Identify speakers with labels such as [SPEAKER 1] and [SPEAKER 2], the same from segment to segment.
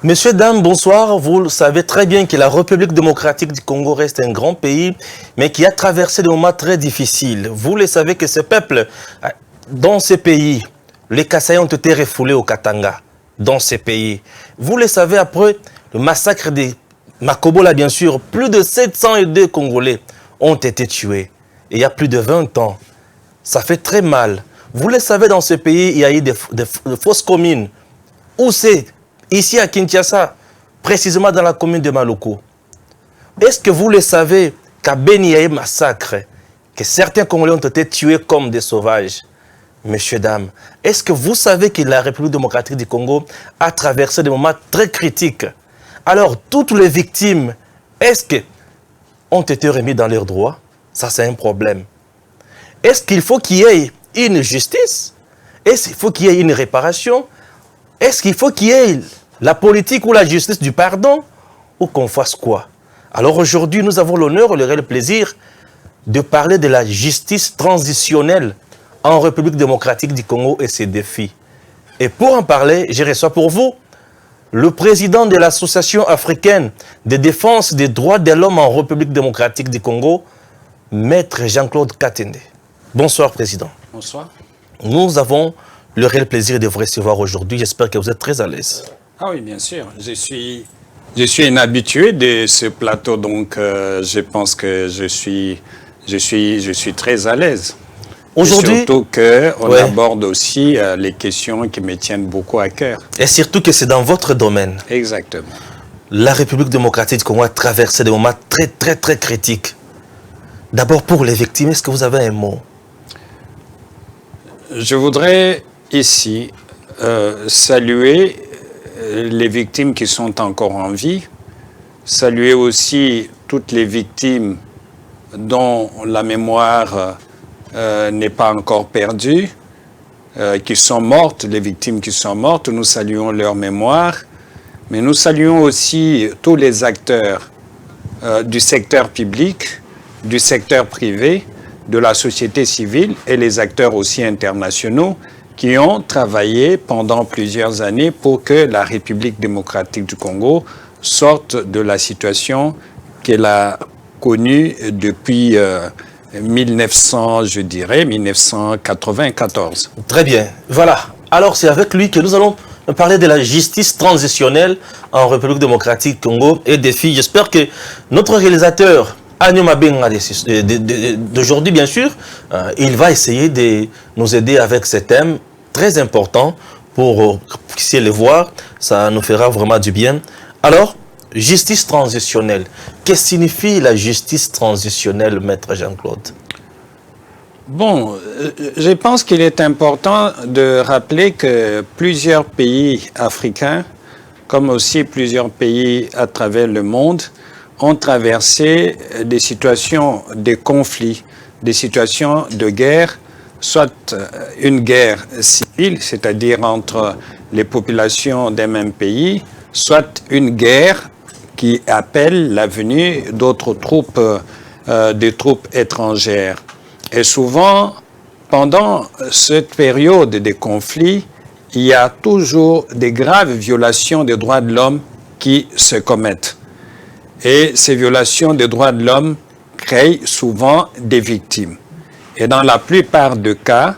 [SPEAKER 1] Messieurs, dames, bonsoir. Vous le savez très bien que la République démocratique du Congo reste un grand pays, mais qui a traversé des moments très difficiles. Vous le savez que ce peuple, dans ce pays, les Kasaï ont été refoulés au Katanga, dans ce pays. Vous le savez, après le massacre des Makobola, bien sûr, plus de 702 Congolais ont été tués. Et il y a plus de 20 ans. Ça fait très mal. Vous le savez, dans ce pays, il y a eu des fausses communes. Où c'est? Ici à Kinshasa, précisément dans la commune de Maloko. Est-ce que vous le savez qu'à Beni, il y a eu massacre, que certains Congolais ont été tués comme des sauvages? Messieurs, dames, est-ce que vous savez que la République démocratique du Congo a traversé des moments très critiques? Alors, toutes les victimes, est-ce qu'ont été remis dans leurs droits? Ça, c'est un problème. Est-ce qu'il faut qu'il y ait une justice? Est-ce qu'il faut qu'il y ait une réparation? Est-ce qu'il faut qu'il y ait la politique ou la justice du pardon? Ou qu'on fasse quoi? Alors aujourd'hui, nous avons l'honneur et le réel plaisir de parler de la justice transitionnelle en République démocratique du Congo et ses défis. Et pour en parler, je reçois pour vous le président de l'Association africaine de défense des droits de l'homme en République démocratique du Congo, Maître Jean-Claude Katende. Bonsoir, Président.
[SPEAKER 2] Bonsoir.
[SPEAKER 1] Nous avons le réel plaisir de vous recevoir aujourd'hui. J'espère que vous êtes très à l'aise.
[SPEAKER 2] Ah oui, bien sûr. Je suis un habitué de ce plateau, donc je pense que je suis très à l'aise.
[SPEAKER 1] Aujourd'hui,
[SPEAKER 2] surtout qu'on aborde aussi les questions qui me tiennent beaucoup à cœur.
[SPEAKER 1] Et surtout que c'est dans votre domaine.
[SPEAKER 2] Exactement.
[SPEAKER 1] La République démocratique du Congo a traversé des moments très critiques. D'abord pour les victimes, est-ce que vous avez un mot?
[SPEAKER 2] Je voudrais ici saluer les victimes qui sont encore en vie, saluer aussi toutes les victimes dont la mémoire n'est pas encore perdue, qui sont mortes, les victimes qui sont mortes, nous saluons leur mémoire, mais nous saluons aussi tous les acteurs du secteur public, du secteur privé, de la société civile et les acteurs aussi internationaux qui ont travaillé pendant plusieurs années pour que la République démocratique du Congo sorte de la situation qu'elle a connue depuis 1994.
[SPEAKER 1] Très bien. Voilà. Alors, c'est avec lui que nous allons parler de la justice transitionnelle en République démocratique du Congo et des filles. J'espère que notre réalisateur Agnew Mabenga d'aujourd'hui, bien sûr, il va essayer de nous aider avec ce thème très important pour que vous puissiez le voir. Ça nous fera vraiment du bien. Alors, justice transitionnelle. Qu'est-ce que signifie la justice transitionnelle, Maître Jean-Claude?
[SPEAKER 2] Bon, je pense qu'il est important de rappeler que plusieurs pays africains, comme aussi plusieurs pays à travers le monde, ont traversé des situations de conflit, des situations de guerre, soit une guerre civile, c'est-à-dire entre les populations d'un même pays, soit une guerre qui appelle la venue d'autres troupes, des troupes étrangères. Et souvent, pendant cette période de conflit, il y a toujours des graves violations des droits de l'homme qui se commettent. Et ces violations des droits de l'homme créent souvent des victimes. Et dans la plupart des cas,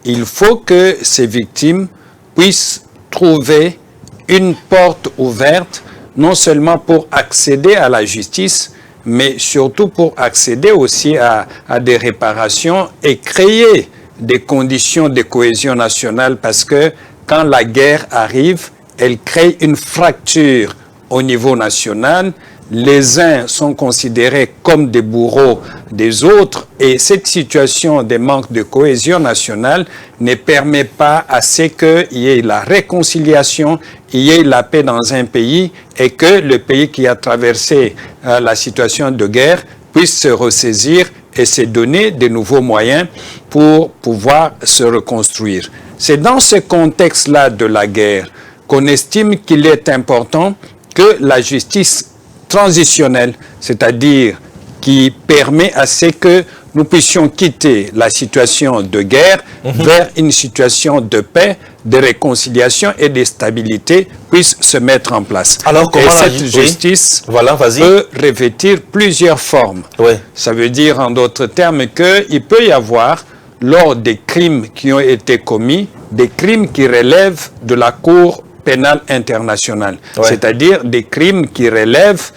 [SPEAKER 2] il faut que ces victimes puissent trouver une porte ouverte, non seulement pour accéder à la justice, mais surtout pour accéder aussi à des réparations et créer des conditions de cohésion nationale, parce que quand la guerre arrive, elle crée une fracture au niveau national. Les uns sont considérés comme des bourreaux des autres et cette situation de manque de cohésion nationale ne permet pas à ce qu'il y ait la réconciliation, il y ait la paix dans un pays et que le pays qui a traversé la situation de guerre puisse se ressaisir et se donner de nouveaux moyens pour pouvoir se reconstruire. C'est dans ce contexte-là de la guerre qu'on estime qu'il est important que la justice transitionnelle, c'est-à-dire qui permet à ce que nous puissions quitter la situation de guerre vers une situation de paix, de réconciliation et de stabilité puisse se mettre en place.
[SPEAKER 1] Alors, comment
[SPEAKER 2] cette justice
[SPEAKER 1] voilà,
[SPEAKER 2] peut revêtir plusieurs formes.
[SPEAKER 1] Oui.
[SPEAKER 2] Ça veut dire, en d'autres termes, qu'il peut y avoir, lors des crimes qui ont été commis, des crimes qui relèvent de la Cour pénale internationale, c'est-à-dire des crimes qui relèvent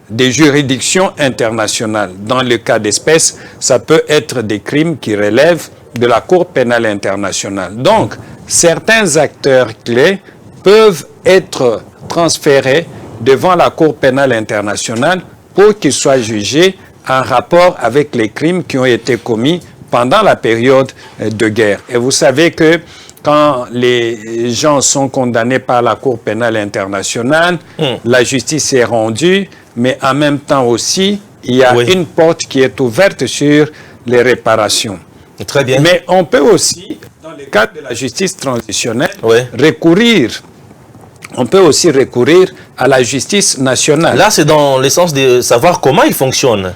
[SPEAKER 2] des juridictions internationales. Dans le cas d'espèce, ça peut être des crimes qui relèvent de la Cour pénale internationale. Donc, certains acteurs clés peuvent être transférés devant la Cour pénale internationale pour qu'ils soient jugés en rapport avec les crimes qui ont été commis pendant la période de guerre. Et vous savez que quand les gens sont condamnés par la Cour pénale internationale, la justice est rendue, mais en même temps aussi, il y a une porte qui est ouverte sur les réparations.
[SPEAKER 1] Très bien.
[SPEAKER 2] Mais on peut aussi, dans le cadre de la justice transitionnelle, recourir à la justice nationale.
[SPEAKER 1] Là, c'est dans le sens de savoir comment il fonctionne.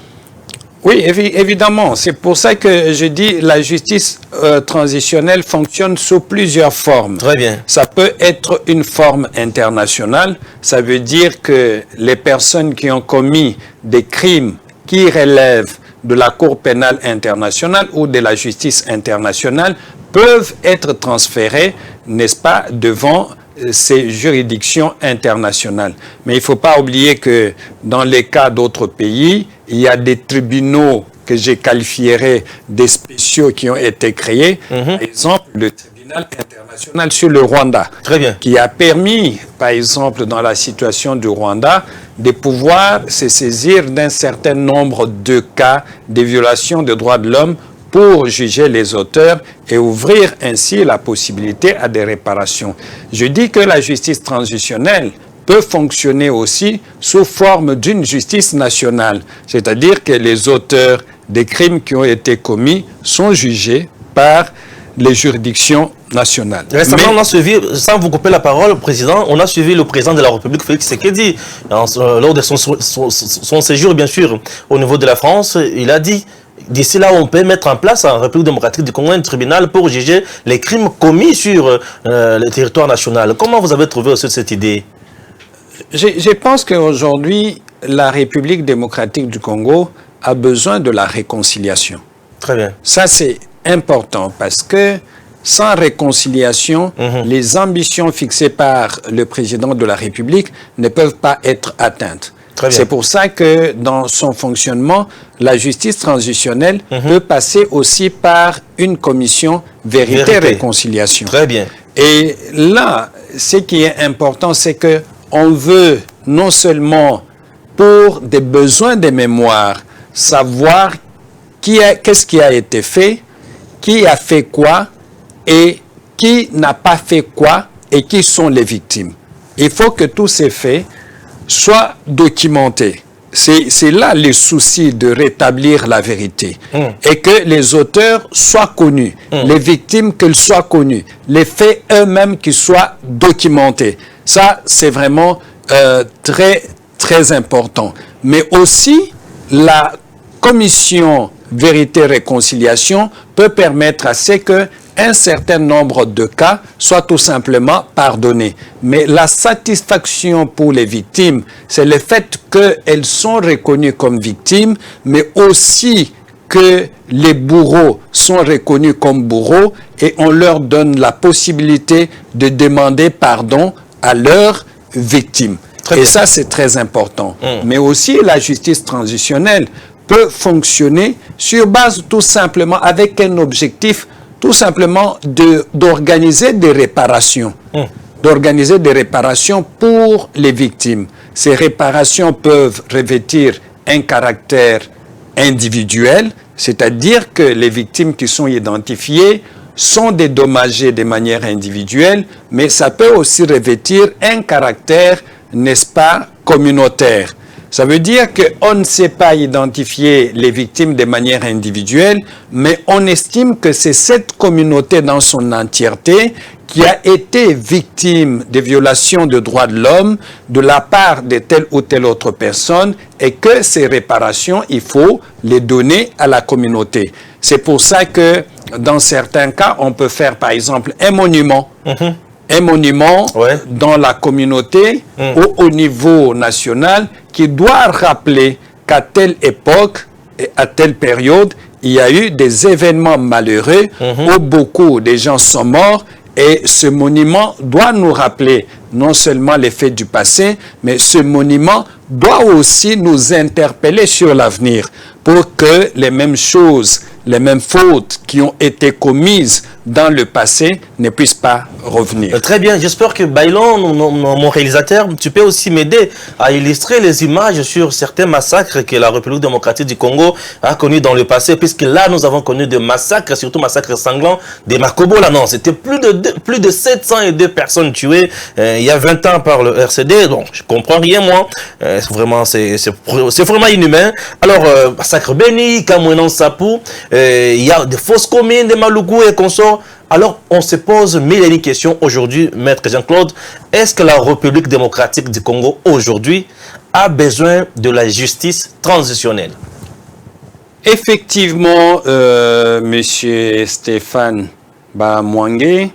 [SPEAKER 2] Oui, évidemment. C'est pour ça que je dis la justice transitionnelle fonctionne sous plusieurs formes.
[SPEAKER 1] Très bien.
[SPEAKER 2] Ça peut être une forme internationale. Ça veut dire que les personnes qui ont commis des crimes qui relèvent de la Cour pénale internationale ou de la justice internationale peuvent être transférées, n'est-ce pas, devant ces juridictions internationales. Mais il ne faut pas oublier que dans les cas d'autres pays, il y a des tribunaux que je qualifierais des spéciaux qui ont été créés. Par exemple, le tribunal international sur le Rwanda.
[SPEAKER 1] Très bien.
[SPEAKER 2] Qui a permis, par exemple, dans la situation du Rwanda, de pouvoir se saisir d'un certain nombre de cas de violations des droits de l'homme pour juger les auteurs et ouvrir ainsi la possibilité à des réparations. Je dis que la justice transitionnelle peut fonctionner aussi sous forme d'une justice nationale, c'est-à-dire que les auteurs des crimes qui ont été commis sont jugés par les juridictions nationales.
[SPEAKER 1] Récemment, on a suivi, sans vous couper la parole, Président, on a suivi le président de la République, Félix Tshisekedi, lors de son séjour, bien sûr, au niveau de la France. Il a dit, d'ici là, on peut mettre en place en République démocratique du Congo un tribunal pour juger les crimes commis sur le territoire national. Comment vous avez trouvé aussi cette idée?
[SPEAKER 2] Je pense qu'aujourd'hui, la République démocratique du Congo a besoin de la réconciliation.
[SPEAKER 1] Très bien.
[SPEAKER 2] Ça, c'est important parce que sans réconciliation, les ambitions fixées par le président de la République ne peuvent pas être atteintes. C'est pour ça que dans son fonctionnement, la justice transitionnelle peut passer aussi par une commission vérité-réconciliation.
[SPEAKER 1] Très bien.
[SPEAKER 2] Et là, ce qui est important, c'est que on veut non seulement pour des besoins de mémoire, savoir qu'est-ce qui a été fait, qui a fait quoi et qui n'a pas fait quoi et qui sont les victimes. Il faut que tous ces faits soient documentés. C'est là le souci de rétablir la vérité et que les auteurs soient connus, les victimes qu'elles soient connues, les faits eux-mêmes qui soient documentés. Ça, c'est vraiment très, très important. Mais aussi, la commission vérité-réconciliation peut permettre à ce qu'un certain nombre de cas soient tout simplement pardonnés. Mais la satisfaction pour les victimes, c'est le fait qu'elles sont reconnues comme victimes, mais aussi que les bourreaux sont reconnus comme bourreaux et on leur donne la possibilité de demander pardon à leurs victimes. Et ça, c'est très important. Mais aussi, la justice transitionnelle peut fonctionner sur base tout simplement avec un objectif tout simplement d'organiser des réparations. D'organiser des réparations pour les victimes. Ces réparations peuvent revêtir un caractère individuel, c'est-à-dire que les victimes qui sont identifiées sont dédommagées de manière individuelle, mais ça peut aussi revêtir un caractère, n'est-ce pas, communautaire. Ça veut dire qu'on ne sait pas identifier les victimes de manière individuelle, mais on estime que c'est cette communauté dans son entièreté qui a été victime de violations de droits de l'homme de la part de telle ou telle autre personne et que ces réparations, il faut les donner à la communauté. C'est pour ça que dans certains cas, on peut faire par exemple un monument. Un monument dans la communauté ou au niveau national qui doit rappeler qu'à telle époque et à telle période, il y a eu des événements malheureux où beaucoup de gens sont morts. Et ce monument doit nous rappeler non seulement les faits du passé, mais ce monument doit aussi nous interpeller sur l'avenir pour que les mêmes choses, les mêmes fautes qui ont été commises dans le passé ne puissent pas revenir.
[SPEAKER 1] Très bien, j'espère que Bailon, mon réalisateur, tu peux aussi m'aider à illustrer les images sur certains massacres que la République démocratique du Congo a connus dans le passé, puisque là nous avons connu des massacres, surtout massacres sanglants des Makobola. Non, c'était plus de 702 personnes tuées il y a 20 ans par le RCD, donc je comprends rien moi, c'est vraiment inhumain. Alors, massacre Béni, Kamouenan Sapou, il y a des fausses communes, des Malougou et consorts. Alors, on se pose mille et une questions aujourd'hui, Maître Jean-Claude. Est-ce que la République démocratique du Congo, aujourd'hui, a besoin de la justice transitionnelle?
[SPEAKER 2] Effectivement, Monsieur Stéphane Bamwangé,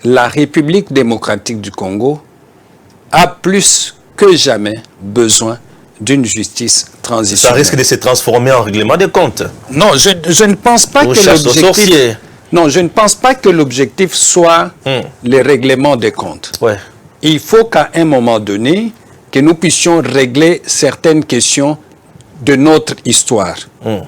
[SPEAKER 2] la République démocratique du Congo a plus que jamais besoin d'une justice transitionnelle.
[SPEAKER 1] Ça risque de se transformer en règlement des comptes.
[SPEAKER 2] Non, je ne pense pas que l'objectif... Non, je ne pense pas que l'objectif soit les règlements des comptes. Il faut qu'à un moment donné, que nous puissions régler certaines questions de notre histoire.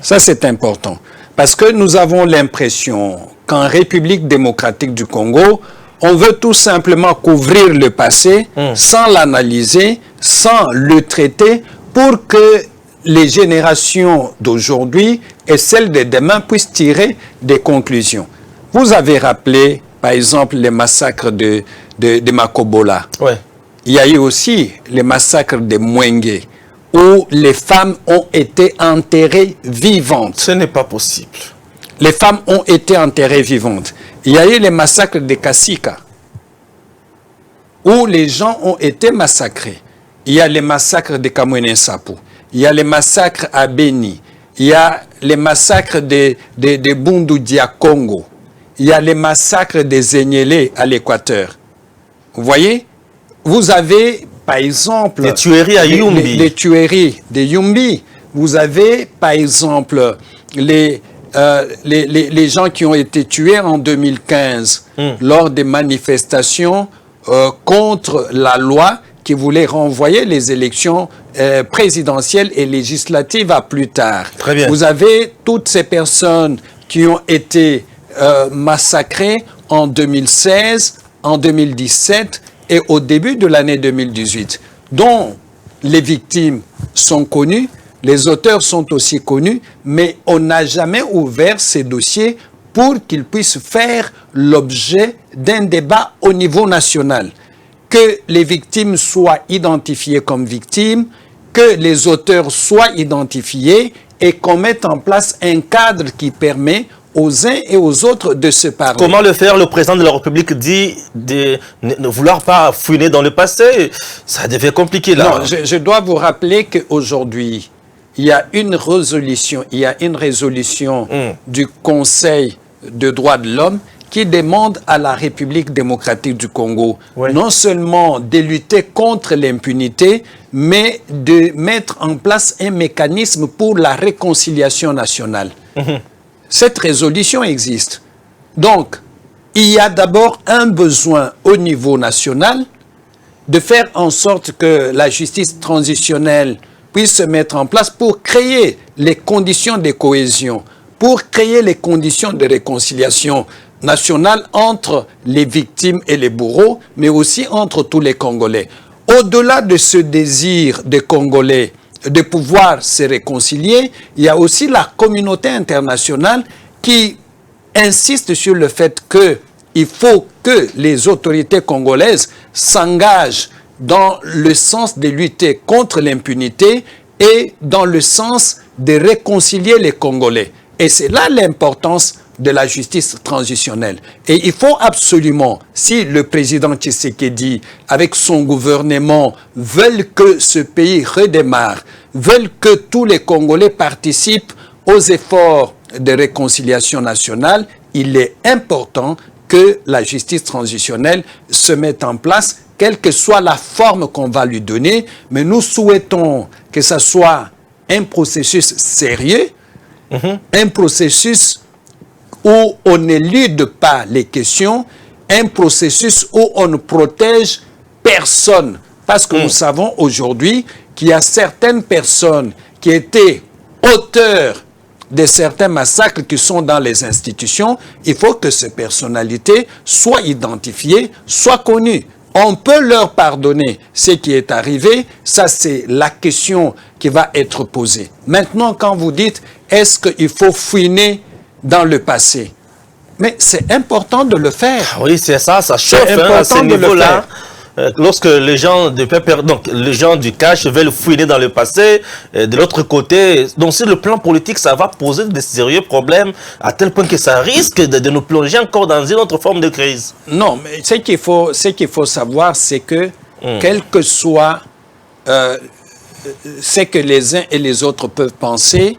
[SPEAKER 2] Ça, c'est important. Parce que nous avons l'impression qu'en République démocratique du Congo, on veut tout simplement couvrir le passé sans l'analyser, sans le traiter, pour que les générations d'aujourd'hui et celles de demain puissent tirer des conclusions. Vous avez rappelé, par exemple, les massacres de Makobola. Il y a eu aussi les massacres de Mwengue, où les femmes ont été enterrées vivantes.
[SPEAKER 1] Ce n'est pas possible.
[SPEAKER 2] Les femmes ont été enterrées vivantes. Il y a eu les massacres de Kasika, où les gens ont été massacrés. Il y a les massacres de Kamouenan Sapou. Il y a les massacres à Béni. Il y a les massacres de Bundudia Congo. Il y a les massacres des Zenyele à l'Équateur. Vous voyez? Vous avez, par exemple...
[SPEAKER 1] Les tueries à Yumbi.
[SPEAKER 2] Les tueries de Yumbi. Vous avez, par exemple, les gens qui ont été tués en 2015 lors des manifestations contre la loi qui voulait renvoyer les élections présidentielles et législatives à plus tard.
[SPEAKER 1] Très bien.
[SPEAKER 2] Vous avez toutes ces personnes qui ont été massacrées en 2016, en 2017 et au début de l'année 2018, dont les victimes sont connues, les auteurs sont aussi connus, mais on n'a jamais ouvert ces dossiers pour qu'ils puissent faire l'objet d'un débat au niveau national. Que les victimes soient identifiées comme victimes, que les auteurs soient identifiés et qu'on mette en place un cadre qui permet aux uns et aux autres de se parler.
[SPEAKER 1] Comment le faire? Le président de la République dit de ne vouloir pas fouiner dans le passé. Ça devient compliqué là.
[SPEAKER 2] Non, je dois vous rappeler qu'aujourd'hui, il y a une résolution, du Conseil des droits de l'homme qui demande à la République démocratique du Congo non seulement de lutter contre l'impunité, mais de mettre en place un mécanisme pour la réconciliation nationale. Cette résolution existe. Donc, il y a d'abord un besoin au niveau national de faire en sorte que la justice transitionnelle puisse se mettre en place pour créer les conditions de cohésion, pour créer les conditions de réconciliation nationale entre les victimes et les bourreaux, mais aussi entre tous les Congolais. Au-delà de ce désir des Congolais de pouvoir se réconcilier, il y a aussi la communauté internationale qui insiste sur le fait qu'il faut que les autorités congolaises s'engagent dans le sens de lutter contre l'impunité et dans le sens de réconcilier les Congolais. Et c'est là l'importance de la justice transitionnelle. Et il faut absolument, si le président Tshisekedi, avec son gouvernement, veulent que ce pays redémarre, veulent que tous les Congolais participent aux efforts de réconciliation nationale, il est important que la justice transitionnelle se mette en place, quelle que soit la forme qu'on va lui donner, mais nous souhaitons que ce soit un processus sérieux, un processus où on n'élude pas les questions, un processus où on ne protège personne. Parce que nous savons aujourd'hui qu'il y a certaines personnes qui étaient auteurs de certains massacres qui sont dans les institutions. Il faut que ces personnalités soient identifiées, soient connues. On peut leur pardonner ce qui est arrivé. Ça, c'est la question qui va être posée. Maintenant, quand vous dites, est-ce qu'il faut fouiner dans le passé? Mais c'est important de le faire.
[SPEAKER 1] Oui, c'est ça, ça chauffe à ce niveau-là. Lorsque les gens les gens du cash veulent fouiner dans le passé, de l'autre côté, donc sur le plan politique, ça va poser de sérieux problèmes à tel point que ça risque de nous plonger encore dans une autre forme de crise.
[SPEAKER 2] Non, mais ce qu'il faut savoir, c'est que quel que soit ce que les uns et les autres peuvent penser,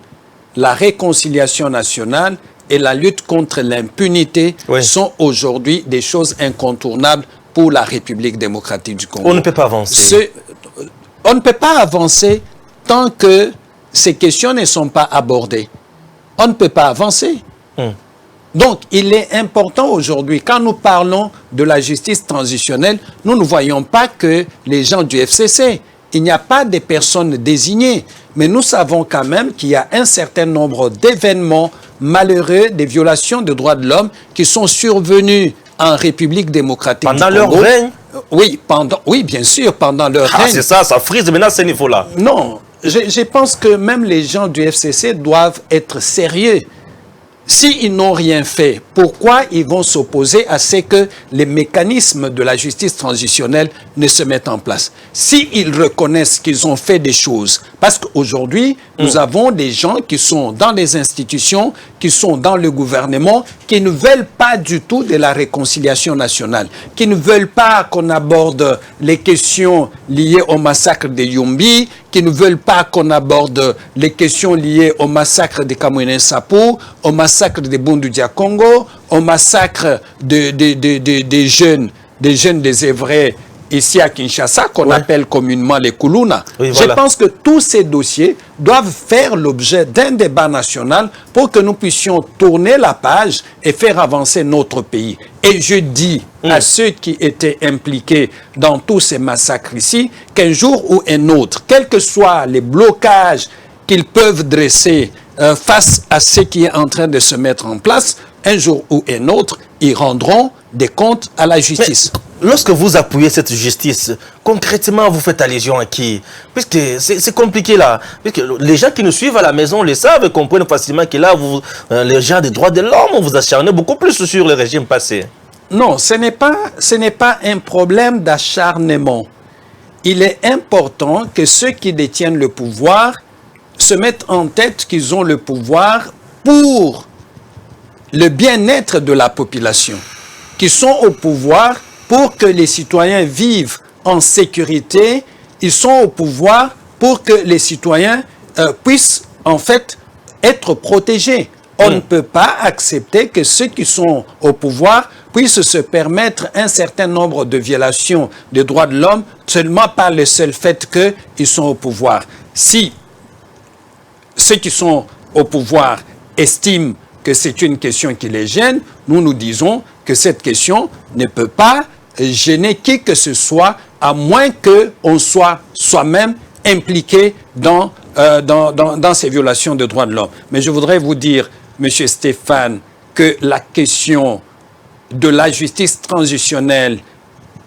[SPEAKER 2] la réconciliation nationale et la lutte contre l'impunité sont aujourd'hui des choses incontournables pour la République démocratique du Congo.
[SPEAKER 1] On ne peut pas avancer.
[SPEAKER 2] On ne peut pas avancer tant que ces questions ne sont pas abordées. On ne peut pas avancer. Donc, il est important aujourd'hui, quand nous parlons de la justice transitionnelle, nous ne voyons pas que les gens du FCC. Il n'y a pas de personnes désignées. Mais nous savons quand même qu'il y a un certain nombre d'événements malheureux, des violations des droits de l'homme qui sont survenus en République démocratique
[SPEAKER 1] pendant
[SPEAKER 2] du Congo.
[SPEAKER 1] Leur règne?
[SPEAKER 2] Oui, bien sûr, pendant leur règne.
[SPEAKER 1] C'est ça, ça frise maintenant à ce niveau-là.
[SPEAKER 2] Non, je pense que même les gens du FCC doivent être sérieux. S'ils n'ont rien fait, pourquoi ils vont s'opposer à ce que les mécanismes de la justice transitionnelle ne se mettent en place? S'ils reconnaissent qu'ils ont fait des choses, parce qu'aujourd'hui, nous avons des gens qui sont dans les institutions, qui sont dans le gouvernement, qui ne veulent pas du tout de la réconciliation nationale, qui ne veulent pas qu'on aborde les questions liées au massacre de Yumbi, qui ne veulent pas qu'on aborde les questions liées au massacre de Kamwene Nsapu, au massacre de Bundu Dia Congo, au massacre des jeunes des Évrais ici à Kinshasa, qu'on appelle communément les Kuluna.
[SPEAKER 1] Oui, voilà.
[SPEAKER 2] Je pense que tous ces dossiers doivent faire l'objet d'un débat national pour que nous puissions tourner la page et faire avancer notre pays. Et je dis à ceux qui étaient impliqués dans tous ces massacres ici, qu'un jour ou un autre, quels que soient les blocages qu'ils peuvent dresser face à ce qui est en train de se mettre en place, un jour ou un autre, ils rendront des comptes à la justice.
[SPEAKER 1] Mais lorsque vous appuyez cette justice, concrètement, vous faites allusion à qui? Puisque c'est compliqué là. Puisque les gens qui nous suivent à la maison le savent et comprennent facilement que là, les gens des droits de l'homme, vous acharnez beaucoup plus sur le régime passé.
[SPEAKER 2] Non, ce n'est pas un problème d'acharnement. Il est important que ceux qui détiennent le pouvoir se mettent en tête qu'ils ont le pouvoir pour le bien-être de la population, qui sont au pouvoir pour que les citoyens vivent en sécurité, ils sont au pouvoir pour que les citoyens puissent en fait être protégés. On ne peut pas accepter que ceux qui sont au pouvoir puissent se permettre un certain nombre de violations des droits de l'homme seulement par le seul fait qu'ils sont au pouvoir. Si ceux qui sont au pouvoir estiment que c'est une question qui les gêne, nous disons que cette question ne peut pas gêner qui que ce soit, à moins qu'on soit soi-même impliqué dans ces violations de droits de l'homme. Mais je voudrais vous dire, Monsieur Stéphane, que la question de la justice transitionnelle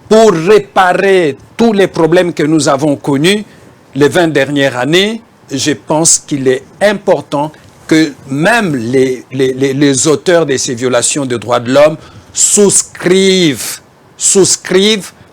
[SPEAKER 2] pour réparer tous les problèmes que nous avons connus les 20 dernières années, je pense qu'il est important que même les auteurs de ces violations de droits de l'homme souscrivent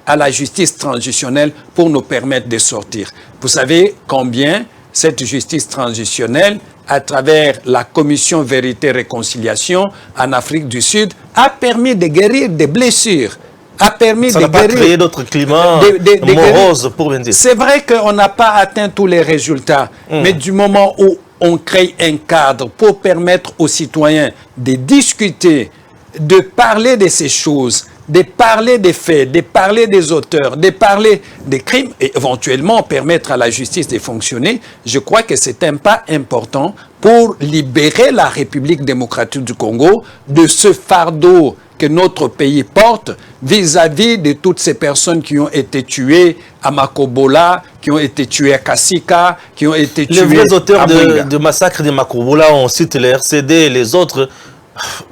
[SPEAKER 2] à la justice transitionnelle pour nous permettre de sortir. Vous savez combien cette justice transitionnelle, à travers la commission Vérité-Réconciliation en Afrique du Sud, a permis de guérir des blessures, a permis
[SPEAKER 1] Ça
[SPEAKER 2] de
[SPEAKER 1] n'a pas
[SPEAKER 2] guérir...
[SPEAKER 1] créé d'autres climats moroses, pour bien dire.
[SPEAKER 2] C'est vrai qu'on n'a pas atteint tous les résultats, mais du moment où on crée un cadre pour permettre aux citoyens de discuter, de parler de ces choses, de parler des faits, de parler des auteurs, de parler des crimes et éventuellement permettre à la justice de fonctionner, je crois que c'est un pas important pour libérer la République démocratique du Congo de ce fardeau que notre pays porte vis-à-vis de toutes ces personnes qui ont été tuées à Makobola, qui ont été tuées à Kasika, qui ont été tuées à
[SPEAKER 1] Les vrais auteurs
[SPEAKER 2] Mwenga.
[SPEAKER 1] de massacre de Makobola, on cite les RCD et les autres.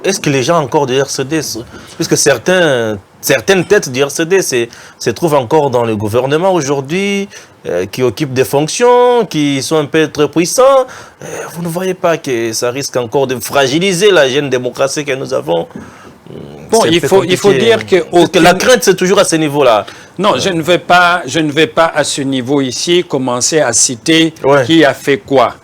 [SPEAKER 1] Est-ce que les gens encore du RCD, puisque certaines têtes du RCD se trouvent encore dans le gouvernement aujourd'hui, qui occupent des fonctions, qui sont un peu très puissants, vous ne voyez pas que ça risque encore de fragiliser la jeune démocratie que nous avons?
[SPEAKER 2] Bon, il faut dire que
[SPEAKER 1] la crainte, c'est toujours à ce niveau-là.
[SPEAKER 2] Non, je ne vais pas à ce niveau ici commencer à citer qui a fait quoi.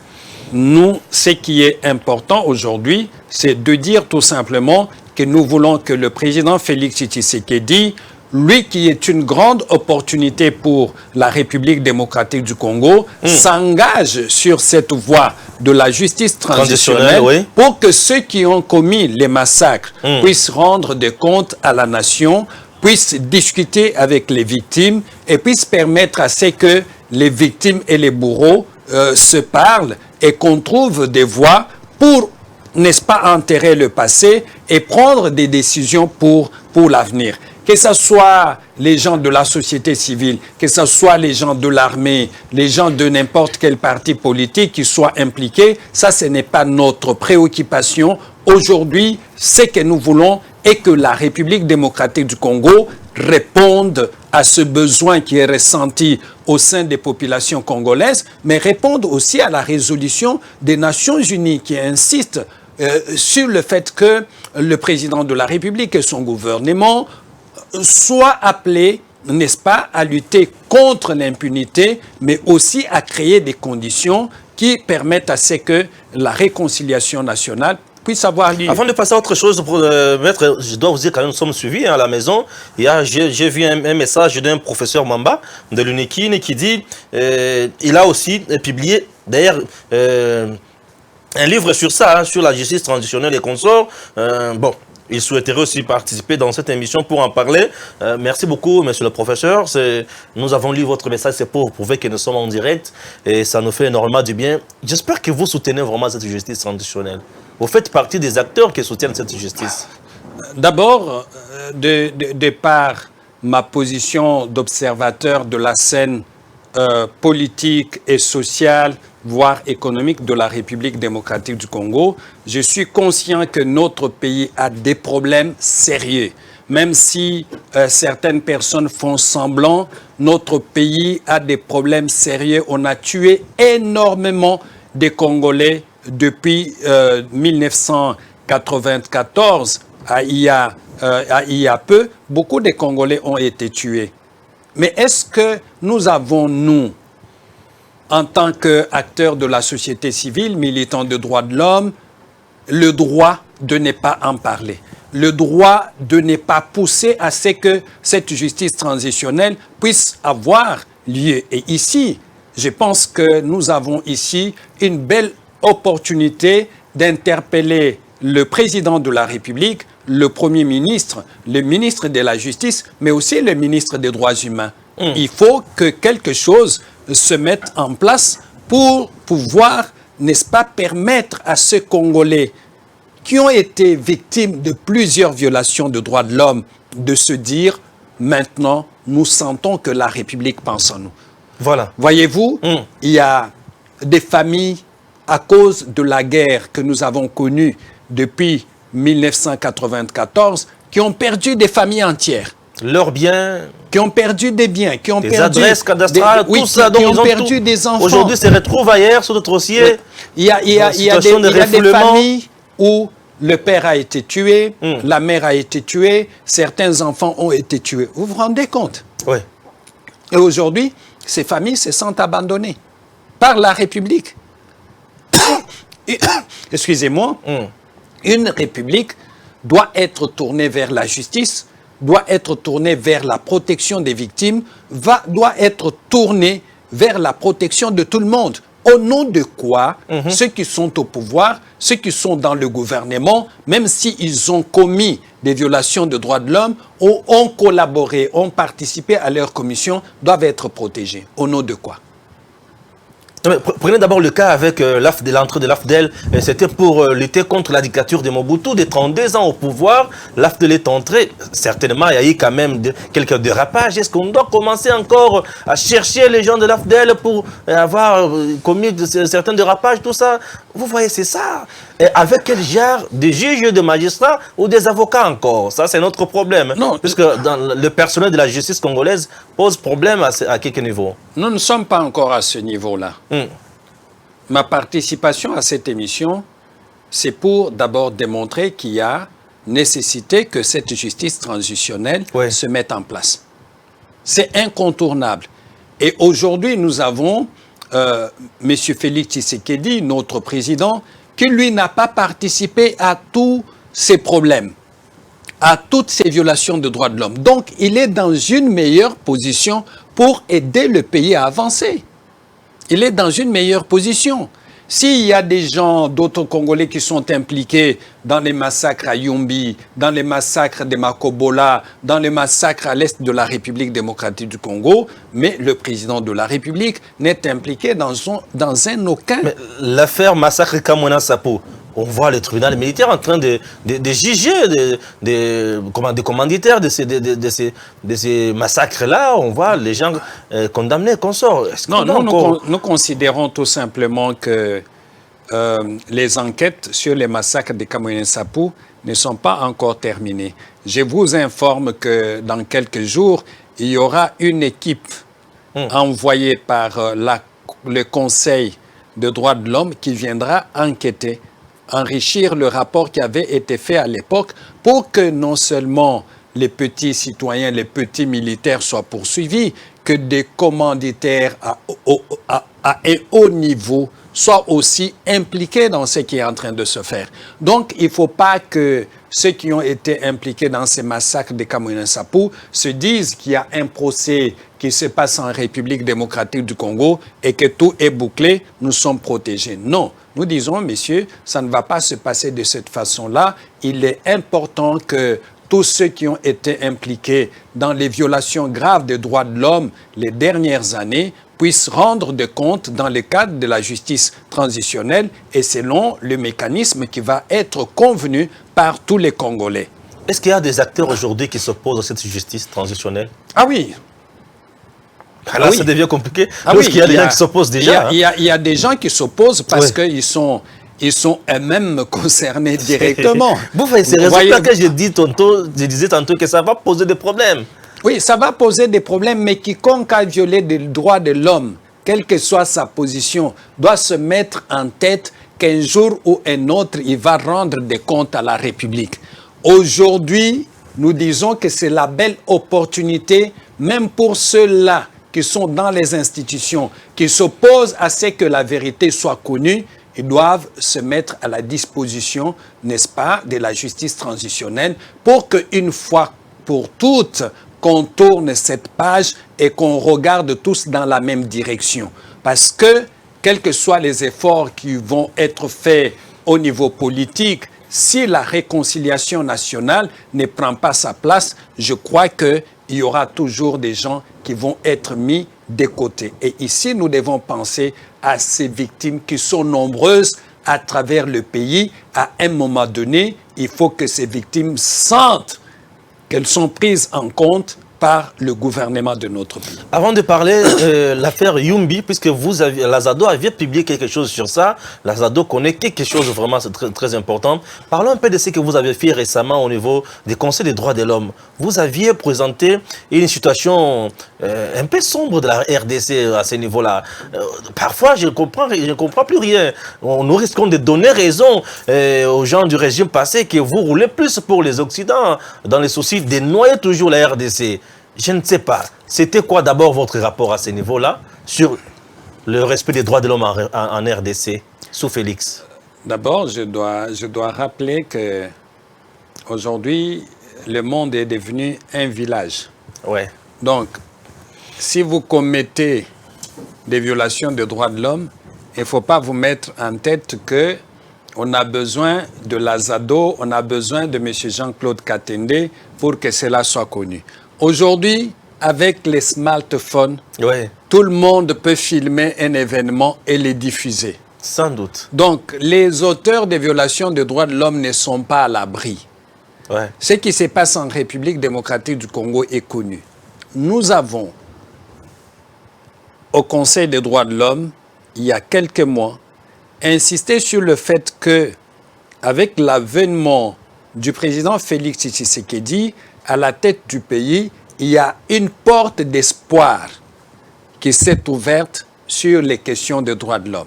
[SPEAKER 2] Nous, ce qui est important aujourd'hui, c'est de dire tout simplement que nous voulons que le président Félix Tshisekedi, lui qui est une grande opportunité pour la République démocratique du Congo, s'engage sur cette voie de la justice transitionnelle pour que ceux qui ont commis les massacres puissent rendre des comptes à la nation, puissent discuter avec les victimes et puissent permettre à ce que les victimes et les bourreaux se parlent et qu'on trouve des voies pour, n'est-ce pas, enterrer le passé et prendre des décisions pour l'avenir. Que ce soit les gens de la société civile, que ce soit les gens de l'armée, les gens de n'importe quel parti politique qui soient impliqués, ça, ce n'est pas notre préoccupation. Aujourd'hui, ce que nous voulons est que la République démocratique du Congo réponde à ce besoin qui est ressenti au sein des populations congolaises, mais réponde aussi à la résolution des Nations Unies qui insiste sur le fait que le président de la République et son gouvernement soient appelés, n'est-ce pas, à lutter contre l'impunité, mais aussi à créer des conditions qui permettent à ce que la réconciliation nationale puisse avoir lieu.
[SPEAKER 1] Avant de passer à autre chose, maître, je dois vous dire quand nous sommes suivis à la maison. J'ai vu un message d'un professeur Mamba de l'UNIKIN qui dit il a aussi publié d'ailleurs un livre sur ça, sur la justice transitionnelle et consorts. Bon, il souhaiterait aussi participer dans cette émission pour en parler. Merci beaucoup, monsieur le professeur. Nous avons lu votre message, c'est pour prouver que nous sommes en direct et ça nous fait énormément du bien. J'espère que vous soutenez vraiment cette justice transitionnelle. Vous faites partie des acteurs qui soutiennent cette justice.
[SPEAKER 2] D'abord, de par ma position d'observateur de la scène politique et sociale, voire économique de la République démocratique du Congo, je suis conscient que notre pays a des problèmes sérieux. Même si certaines personnes font semblant, notre pays a des problèmes sérieux. On a tué énormément de Congolais depuis 1994, il y a peu. Beaucoup de Congolais ont été tués. Mais est-ce que nous avons, nous, en tant qu'acteurs de la société civile, militants de droits de l'homme, le droit de ne pas en parler, le droit de ne pas pousser à ce que cette justice transitionnelle puisse avoir lieu? Et ici, je pense que nous avons ici une belle opportunité d'interpeller le président de la République, le Premier ministre, le ministre de la Justice, mais aussi le ministre des Droits humains. Il faut que quelque chose se mette en place pour pouvoir, n'est-ce pas, permettre à ces Congolais qui ont été victimes de plusieurs violations de droits de l'homme de se dire, maintenant, nous sentons que la République pense en nous.
[SPEAKER 1] Voilà.
[SPEAKER 2] Voyez-vous, il y a des familles, à cause de la guerre que nous avons connue depuis 1994, qui ont perdu des familles entières.
[SPEAKER 1] Leurs biens.
[SPEAKER 2] Qui ont perdu des biens, qui ont
[SPEAKER 1] des
[SPEAKER 2] perdu
[SPEAKER 1] adresses cadastrales,
[SPEAKER 2] oui,
[SPEAKER 1] tout ça.
[SPEAKER 2] qui ont perdu des enfants.
[SPEAKER 1] Aujourd'hui, se retrouvent ailleurs sur d'autres dossiers.
[SPEAKER 2] Oui. Il y a des familles où le père a été tué, la mère a été tuée, certains enfants ont été tués. Vous vous rendez compte?
[SPEAKER 1] Oui.
[SPEAKER 2] Et aujourd'hui, ces familles se sentent abandonnées. par la République. Excusez-moi. Une République doit être tournée vers la justice, doit être tournée vers la protection des victimes, doit être tournée vers la protection de tout le monde. Au nom de quoi ceux qui sont au pouvoir, ceux qui sont dans le gouvernement, même s'ils ont commis des violations de droits de l'homme ou ont collaboré, ont participé à leur commission, doivent être protégés. Au nom de quoi?
[SPEAKER 1] Prenez d'abord le cas avec l'entrée de l'AFDEL. C'était pour lutter contre la dictature de Mobutu. De 32 ans au pouvoir, l'AFDEL est entrée. Certainement, il y a eu quand même quelques dérapages. Est-ce qu'on doit commencer encore à chercher les gens de l'AFDEL pour avoir commis certains dérapages, tout ça? Vous voyez, c'est ça. Et avec quel genre de juges, de magistrats ou des avocats encore? Ça, c'est notre problème.
[SPEAKER 2] Non.
[SPEAKER 1] Puisque le personnel de la justice congolaise pose problème à quelques niveaux.
[SPEAKER 2] Nous ne sommes pas encore à ce niveau-là. Ma participation à cette émission, c'est pour d'abord démontrer qu'il y a nécessité que cette justice transitionnelle se mette en place. C'est incontournable. Et aujourd'hui, nous avons M. Félix Tshisekedi, notre président, qui lui n'a pas participé à tous ces problèmes, à toutes ces violations de droits de l'homme. Donc, il est dans une meilleure position pour aider le pays à avancer. Il est dans une meilleure position. S'il y a des gens, d'autres Congolais qui sont impliqués dans les massacres à Yumbi, dans les massacres de Makobola, dans les massacres à l'est de la République démocratique du Congo, mais le président de la République n'est impliqué dans un aucun...
[SPEAKER 1] L'affaire massacre Kamwina Sapo, on voit le tribunal militaire en train de juger des commanditaires de ces massacres-là. On voit les gens condamnés, consorts.
[SPEAKER 2] Non, nous considérons tout simplement que les enquêtes sur les massacres de Kamwina Sapo ne sont pas encore terminées. Je vous informe que dans quelques jours, il y aura une équipe envoyée par le Conseil des droits de l'homme qui viendra enquêter, enrichir le rapport qui avait été fait à l'époque pour que non seulement les petits citoyens, les petits militaires soient poursuivis, que des commanditaires à un haut niveau soient aussi impliqués dans ce qui est en train de se faire. Donc, il ne faut pas que ceux qui ont été impliqués dans ces massacres de Kamwina Sapo se disent qu'il y a un procès qui se passe en République démocratique du Congo et que tout est bouclé, nous sommes protégés. Non. Nous disons, messieurs, ça ne va pas se passer de cette façon-là. Il est important que tous ceux qui ont été impliqués dans les violations graves des droits de l'homme les dernières années puissent rendre des comptes dans le cadre de la justice transitionnelle et selon le mécanisme qui va être convenu par tous les Congolais.
[SPEAKER 1] Est-ce qu'il y a des acteurs aujourd'hui qui s'opposent à cette justice transitionnelle?
[SPEAKER 2] Ah oui.
[SPEAKER 1] Là, ça devient compliqué. Parce qu'il y a des gens qui s'opposent déjà.
[SPEAKER 2] Il y a des gens qui s'opposent parce qu'ils sont eux-mêmes concernés directement.
[SPEAKER 1] Vous voyez, c'est raison pour laquelle je disais tantôt que ça va poser des problèmes.
[SPEAKER 2] Oui, ça va poser des problèmes, mais quiconque a violé les droits de l'homme, quelle que soit sa position, doit se mettre en tête qu'un jour ou un autre, il va rendre des comptes à la République. Aujourd'hui, nous disons que c'est la belle opportunité, même pour ceux-là qui sont dans les institutions, qui s'opposent à ce que la vérité soit connue, ils doivent se mettre à la disposition, n'est-ce pas, de la justice transitionnelle pour qu'une fois pour toutes, qu'on tourne cette page et qu'on regarde tous dans la même direction. Parce que, quels que soient les efforts qui vont être faits au niveau politique, si la réconciliation nationale ne prend pas sa place, je crois qu'il y aura toujours des gens qui vont être mis de côté. Et ici, nous devons penser à ces victimes qui sont nombreuses à travers le pays. À un moment donné, il faut que ces victimes sentent qu'elles sont prises en compte par le gouvernement de notre pays.
[SPEAKER 1] Avant de parler l'affaire Yumbi, puisque l'Azado avait publié quelque chose sur ça, l'Azado connaît quelque chose vraiment très, très important. Parlons un peu de ce que vous avez fait récemment au niveau des conseils des droits de l'homme. Vous aviez présenté une situation un peu sombre de la RDC à ce niveau-là. Parfois, je ne comprends plus rien. Nous risquons de donner raison aux gens du régime passé que vous roulez plus pour les Occidents dans les soucis de noyer toujours la RDC. Je ne sais pas. C'était quoi d'abord votre rapport à ce niveau-là sur le respect des droits de l'homme en RDC, sous Félix?
[SPEAKER 2] D'abord, je dois rappeler que aujourd'hui, le monde est devenu un village.
[SPEAKER 1] Ouais.
[SPEAKER 2] Donc, si vous commettez des violations des droits de l'homme, il ne faut pas vous mettre en tête que on a besoin de l'Azado, on a besoin de M. Jean-Claude Katende pour que cela soit connu. Aujourd'hui, avec les smartphones,
[SPEAKER 1] Ouais.
[SPEAKER 2] tout le monde peut filmer un événement et le diffuser.
[SPEAKER 1] Sans doute.
[SPEAKER 2] Donc, les auteurs des violations des droits de l'homme ne sont pas à l'abri.
[SPEAKER 1] Ouais.
[SPEAKER 2] Ce qui se passe en République démocratique du Congo est connu. Nous avons, au Conseil des droits de l'homme, il y a quelques mois, insisté sur le fait que, avec l'avènement du président Félix Tshisekedi à la tête du pays, il y a une porte d'espoir qui s'est ouverte sur les questions des droits de l'homme.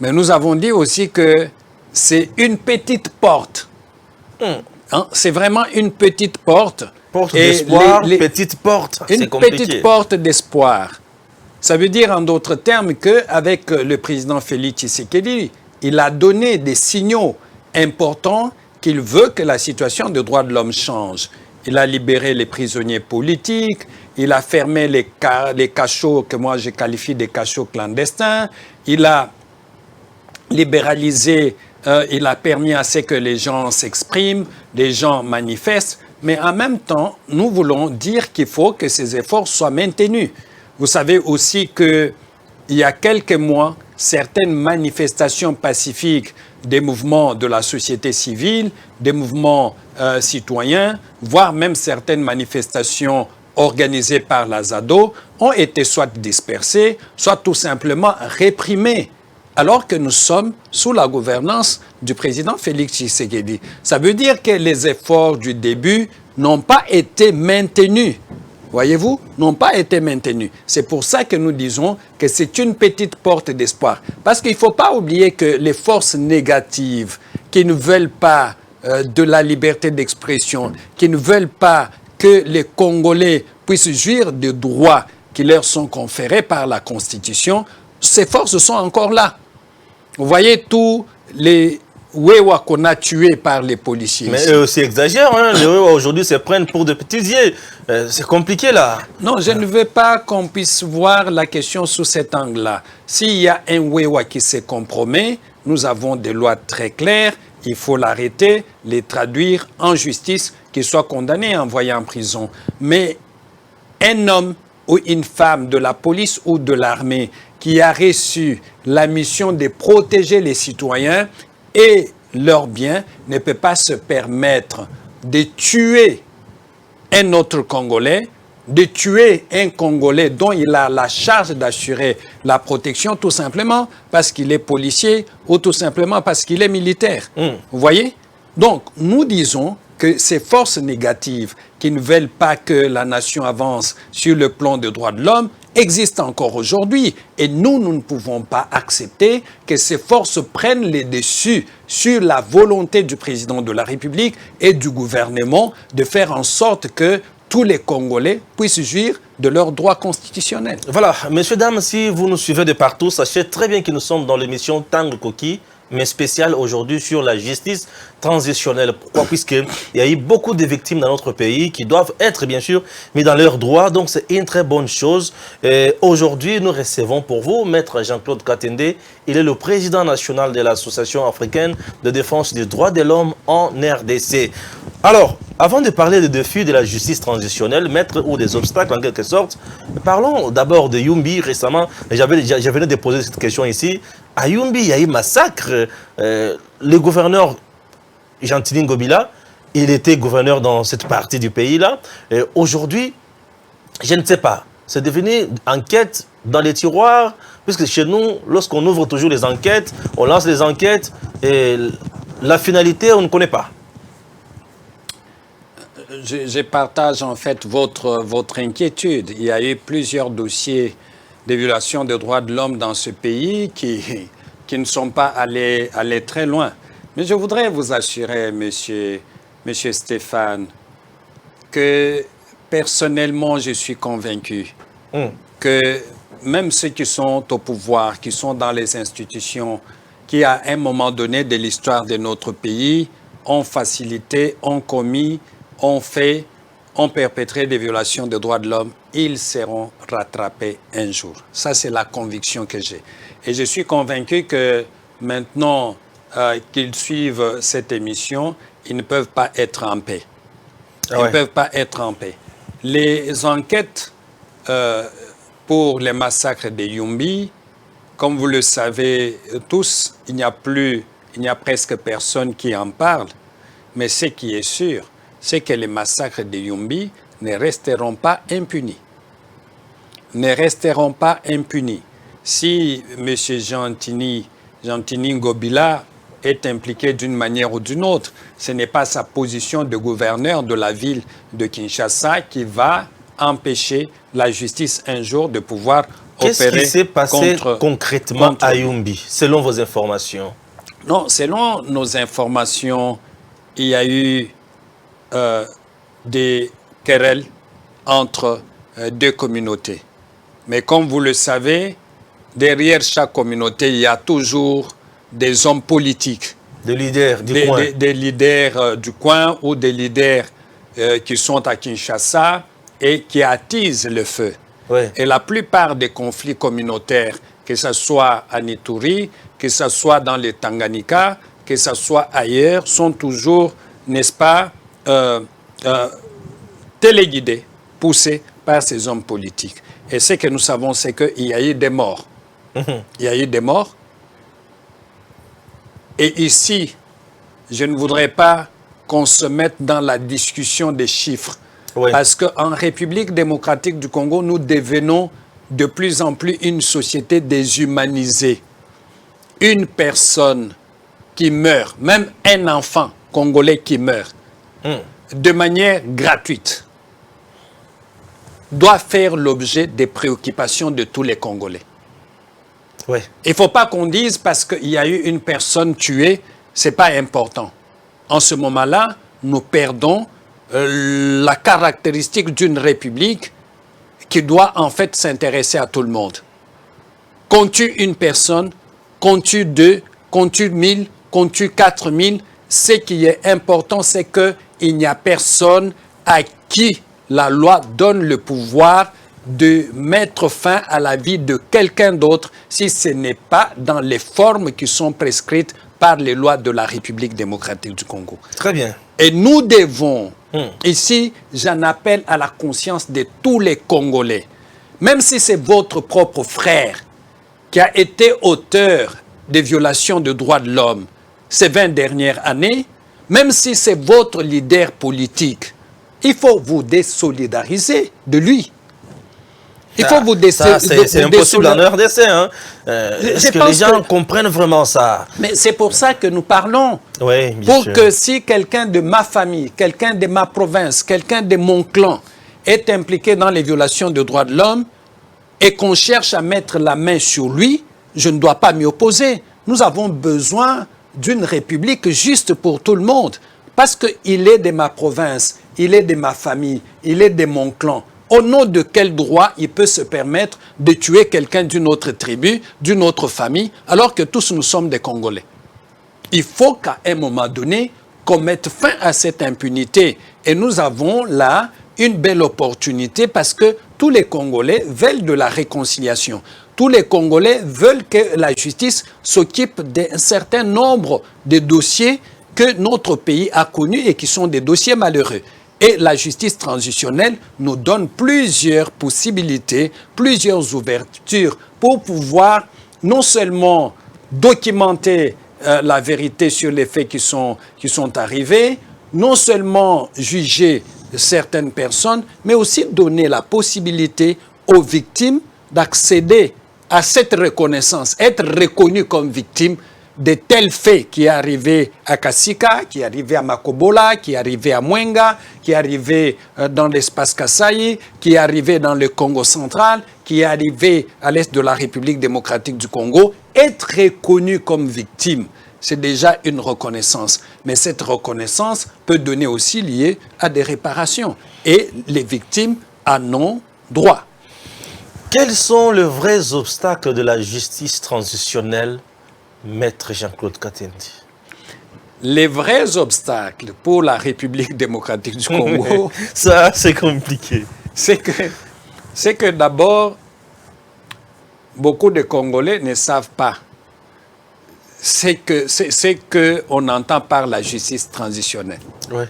[SPEAKER 2] Mais nous avons dit aussi que c'est une petite porte. Hein? C'est vraiment une petite porte.
[SPEAKER 1] Porte
[SPEAKER 2] Et
[SPEAKER 1] d'espoir, petite porte. C'est
[SPEAKER 2] une
[SPEAKER 1] compliqué.
[SPEAKER 2] petite porte d'espoir. Ça veut dire en d'autres termes qu'avec le président Félix Tshisekedi, il a donné des signaux importants qu'il veut que la situation des droits de l'homme change. Il a libéré les prisonniers politiques, il a fermé les cachots que moi je qualifie de cachots clandestins, il a libéralisé, il a permis à ce que les gens s'expriment, les gens manifestent, mais en même temps, nous voulons dire qu'il faut que ces efforts soient maintenus. Vous savez aussi qu'il y a quelques mois, certaines manifestations pacifiques des mouvements de la société civile, des mouvements citoyens, voire même certaines manifestations organisées par la ZADO, ont été soit dispersées, soit tout simplement réprimées, alors que nous sommes sous la gouvernance du président Félix Tshisekedi. Ça veut dire que les efforts du début n'ont pas été maintenus. Voyez-vous, n'ont pas été maintenus. C'est pour ça que nous disons que c'est une petite porte d'espoir. Parce qu'il ne faut pas oublier que les forces négatives qui ne veulent pas de la liberté d'expression, qui ne veulent pas que les Congolais puissent jouir des droits qui leur sont conférés par la Constitution, ces forces sont encore là. Vous voyez tous les Wewa qu'on a tués par les policiers.
[SPEAKER 1] Mais eux aussi exagèrent, hein. Les Wewa aujourd'hui se prennent pour de petits yeux. C'est compliqué là.
[SPEAKER 2] Non, je ne veux pas qu'on puisse voir la question sous cet angle-là. S'il y a un Wewa qui se compromet, nous avons des lois très claires, il faut l'arrêter, les traduire en justice, qu'il soit condamné et envoyé en prison. Mais un homme ou une femme de la police ou de l'armée qui a reçu la mission de protéger les citoyens et leurs biens ne peut pas se permettre de tuer un autre Congolais, de tuer un Congolais dont il a la charge d'assurer la protection tout simplement parce qu'il est policier ou tout simplement parce qu'il est militaire. Vous voyez? Donc, nous disons que ces forces négatives qui ne veulent pas que la nation avance sur le plan des droits de l'homme existent encore aujourd'hui. Et nous ne pouvons pas accepter que ces forces prennent les dessus sur la volonté du président de la République et du gouvernement de faire en sorte que tous les Congolais puissent jouir de leurs droits constitutionnels.
[SPEAKER 1] Voilà, messieurs, dames, si vous nous suivez de partout, sachez très bien que nous sommes dans l'émission Tango Koki, mais spéciale aujourd'hui sur la justice transitionnelle. Pourquoi? Puisqu'il y a eu beaucoup de victimes dans notre pays qui doivent être, bien sûr, mis dans leurs droits. Donc, c'est une très bonne chose. Aujourd'hui, nous recevons pour vous Maître Jean-Claude Katende. Il est le président national de l'Association africaine de défense des droits de l'homme en RDC. Alors, avant de parler des défis de la justice transitionnelle, Maître, ou des obstacles en quelque sorte, parlons d'abord de Yumbi. Récemment, j'avais de poser cette question ici. À Yumbi, il y a eu massacre. Le gouverneur Gentilin Ngobila, il était gouverneur dans cette partie du pays-là. Aujourd'hui, je ne sais pas, c'est devenu enquête dans les tiroirs, puisque chez nous, lorsqu'on ouvre toujours les enquêtes, on lance les enquêtes, et la finalité, on ne connaît pas.
[SPEAKER 2] Je partage en fait votre inquiétude. Il y a eu plusieurs dossiers de violation des droits de l'homme dans ce pays qui ne sont pas allés très loin. Mais je voudrais vous assurer, monsieur Stéphane, que personnellement, je suis convaincu que même ceux qui sont au pouvoir, qui sont dans les institutions, qui à un moment donné de l'histoire de notre pays ont facilité, ont commis, ont perpétré des violations des droits de l'homme, ils seront rattrapés un jour. Ça, c'est la conviction que j'ai. Et je suis convaincu que maintenant qu'ils suivent cette émission, ils ne peuvent pas être en paix. Ils ne peuvent pas être en paix. Les enquêtes pour les massacres de Yumbi, comme vous le savez tous, il n'y a presque personne qui en parle. Mais ce qui est sûr, c'est que les massacres de Yumbi ne resteront pas impunis. Ne resteront pas impunis. Si M. Gentini Ngobila est impliqué d'une manière ou d'une autre, ce n'est pas sa position de gouverneur de la ville de Kinshasa qui va empêcher la justice un jour de pouvoir opérer.
[SPEAKER 1] Qu'est-ce qui s'est passé concrètement à Yumbi, selon vos informations?
[SPEAKER 2] Non, selon nos informations, il y a eu des querelles entre deux communautés. Mais comme vous le savez, derrière chaque communauté, il y a toujours des hommes politiques.
[SPEAKER 1] Des leaders du coin.
[SPEAKER 2] Des leaders du coin ou des leaders qui sont à Kinshasa et qui attisent le feu.
[SPEAKER 1] Ouais.
[SPEAKER 2] Et la plupart des conflits communautaires, que ce soit à Ituri, que ce soit dans les Tanganyika, que ce soit ailleurs, sont toujours, n'est-ce pas, téléguidés, poussés par ces hommes politiques. Et ce que nous savons, c'est qu'il y a eu des morts. Il y a eu des morts. Et ici, je ne voudrais pas qu'on se mette dans la discussion des chiffres.
[SPEAKER 1] Oui.
[SPEAKER 2] Parce qu'en République démocratique du Congo, nous devenons de plus en plus une société déshumanisée. Une personne qui meurt, même un enfant congolais qui meurt, de manière gratuite, doit faire l'objet des préoccupations de tous les Congolais.
[SPEAKER 1] Ouais.
[SPEAKER 2] Il ne faut pas qu'on dise parce qu'il y a eu une personne tuée, ce n'est pas important. En ce moment-là, nous perdons la caractéristique d'une république qui doit en fait s'intéresser à tout le monde. Qu'on tue une personne, qu'on tue deux, qu'on tue 1000, qu'on tue 4000, ce qui est important, c'est qu'il n'y a personne à qui la loi donne le pouvoir de mettre fin à la vie de quelqu'un d'autre si ce n'est pas dans les formes qui sont prescrites par les lois de la République démocratique du Congo.
[SPEAKER 1] Très bien.
[SPEAKER 2] Et nous devons, ici, j'en appelle à la conscience de tous les Congolais, même si c'est votre propre frère qui a été auteur des violations de droits de l'homme ces 20 dernières années, même si c'est votre leader politique, il faut vous désolidariser de lui. Il faut vous désolidariser.
[SPEAKER 1] C'est impossible en RDC. Hein. Est-ce que les gens comprennent vraiment ça?
[SPEAKER 2] Mais c'est pour ça que nous parlons.
[SPEAKER 1] Oui,
[SPEAKER 2] pour que si quelqu'un de ma famille, quelqu'un de ma province, quelqu'un de mon clan est impliqué dans les violations de droits de l'homme et qu'on cherche à mettre la main sur lui, je ne dois pas m'y opposer. Nous avons besoin d'une république juste pour tout le monde. Parce qu'il est de ma province, il est de ma famille, il est de mon clan. Au nom de quel droit il peut se permettre de tuer quelqu'un d'une autre tribu, d'une autre famille, alors que tous nous sommes des Congolais? Il faut qu'à un moment donné, qu'on mette fin à cette impunité. Et nous avons là une belle opportunité parce que tous les Congolais veulent de la réconciliation. Tous les Congolais veulent que la justice s'occupe d'un certain nombre de dossiers que notre pays a connus et qui sont des dossiers malheureux. Et la justice transitionnelle nous donne plusieurs possibilités, plusieurs ouvertures pour pouvoir non seulement documenter la vérité sur les faits qui sont arrivés, non seulement juger certaines personnes, mais aussi donner la possibilité aux victimes d'accéder à cette reconnaissance, être reconnues comme victimes de tels faits qui est arrivé à Kasika, qui est arrivé à Makobola, qui est arrivé à Mwenga, qui est arrivé dans l'espace Kasaï, qui est arrivé dans le Congo central, qui est arrivé à l'est de la République démocratique du Congo. Être reconnu comme victime, c'est déjà une reconnaissance. Mais cette reconnaissance peut donner aussi lieu à des réparations. Et les victimes en ont droit.
[SPEAKER 1] Quels sont les vrais obstacles de la justice transitionnelle, Maître Jean-Claude Katendi?
[SPEAKER 2] Les vrais obstacles pour la République démocratique du Congo,
[SPEAKER 1] ça c'est compliqué.
[SPEAKER 2] C'est que d'abord, beaucoup de Congolais ne savent pas. C'est que on entend par la justice transitionnelle.
[SPEAKER 1] Ouais.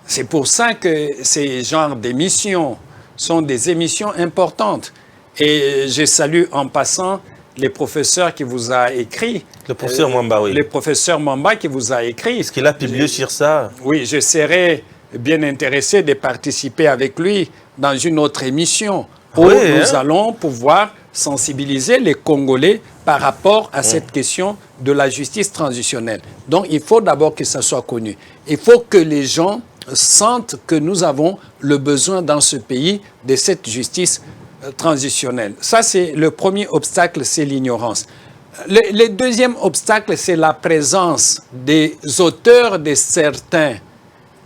[SPEAKER 2] C'est pour ça que ces genres d'émissions sont des émissions importantes. Et je salue en passant les professeurs qui vous a écrit.
[SPEAKER 1] Le professeur Mwamba, oui.
[SPEAKER 2] Le professeur Mwamba qui vous a écrit.
[SPEAKER 1] Est-ce qu'il a publié sur ça?
[SPEAKER 2] Oui, je serais bien intéressé de participer avec lui dans une autre émission où nous allons pouvoir sensibiliser les Congolais par rapport à cette question de la justice transitionnelle. Donc, il faut d'abord que ça soit connu. Il faut que les gens sentent que nous avons le besoin dans ce pays de cette justice transitionnelle. Ça, c'est le premier obstacle, c'est l'ignorance. Le deuxième obstacle, c'est la présence des auteurs de certains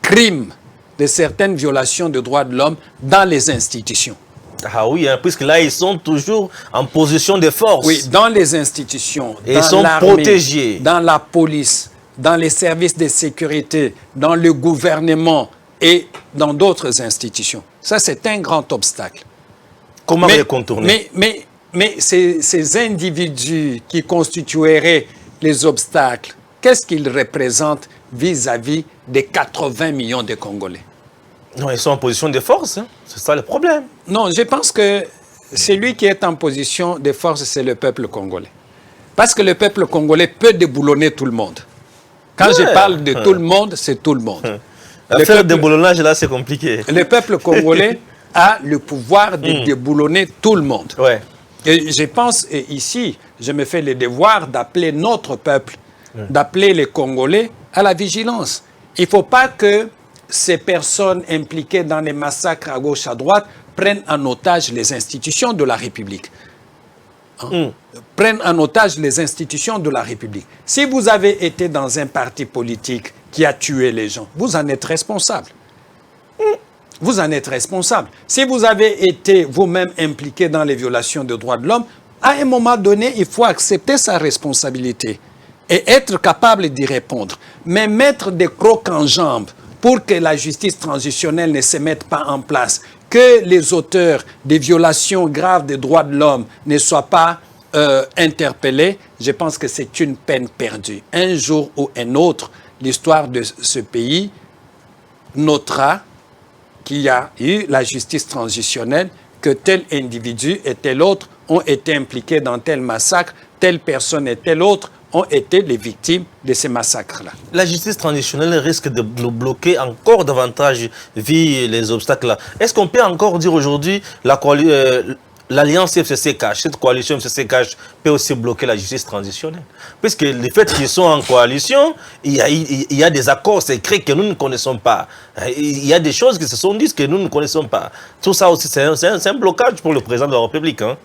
[SPEAKER 2] crimes, de certaines violations de droits de l'homme dans les institutions.
[SPEAKER 1] Ah oui, hein, puisque là, ils sont toujours en position de force.
[SPEAKER 2] Oui, dans les institutions,
[SPEAKER 1] et
[SPEAKER 2] dans
[SPEAKER 1] ils sont protégés.
[SPEAKER 2] Dans la police, dans les services de sécurité, dans le gouvernement et dans d'autres institutions. Ça, c'est un grand obstacle.
[SPEAKER 1] Comment les contourner?
[SPEAKER 2] Mais ces individus qui constitueraient les obstacles, qu'est-ce qu'ils représentent vis-à-vis des 80 millions de Congolais?
[SPEAKER 1] Non, ils sont en position de force, hein. C'est ça le problème.
[SPEAKER 2] Non, je pense que celui qui est en position de force, c'est le peuple congolais. Parce que le peuple congolais peut déboulonner tout le monde. Quand je parle de tout le monde, c'est tout le monde.
[SPEAKER 1] Faire le déboulonnage, là, c'est compliqué.
[SPEAKER 2] Le peuple congolais a le pouvoir de déboulonner tout le monde.
[SPEAKER 1] Ouais.
[SPEAKER 2] Et je pense, et ici, je me fais le devoir d'appeler notre peuple, d'appeler les Congolais à la vigilance. Il ne faut pas que ces personnes impliquées dans les massacres à gauche, à droite, prennent en otage les institutions de la République. Prennent en otage les institutions de la République. Si vous avez été dans un parti politique qui a tué les gens, vous en êtes responsable. Vous en êtes responsable. Si vous avez été vous-même impliqué dans les violations des droits de l'homme, à un moment donné, il faut accepter sa responsabilité et être capable d'y répondre. Mais mettre des crocs en jambes pour que la justice transitionnelle ne se mette pas en place, que les auteurs des violations graves des droits de l'homme ne soient pas interpellés, je pense que c'est une peine perdue. Un jour ou un autre, l'histoire de ce pays notera qu'il y a eu la justice transitionnelle, que tel individu et tel autre ont été impliqués dans tel massacre, telle personne et telle autre ont été les victimes de ces massacres-là.
[SPEAKER 1] La justice transitionnelle risque de nous bloquer encore davantage via les obstacles-là. Est-ce qu'on peut encore dire aujourd'hui l'alliance FCC-CACH, cette coalition FCC-CACH peut aussi bloquer la justice transitionnelle? Puisque le fait qu'ils sont en coalition, il y a des accords secrets que nous ne connaissons pas. Il y a des choses qui se sont dites que nous ne connaissons pas. Tout ça aussi, c'est un blocage pour le président de la République, hein?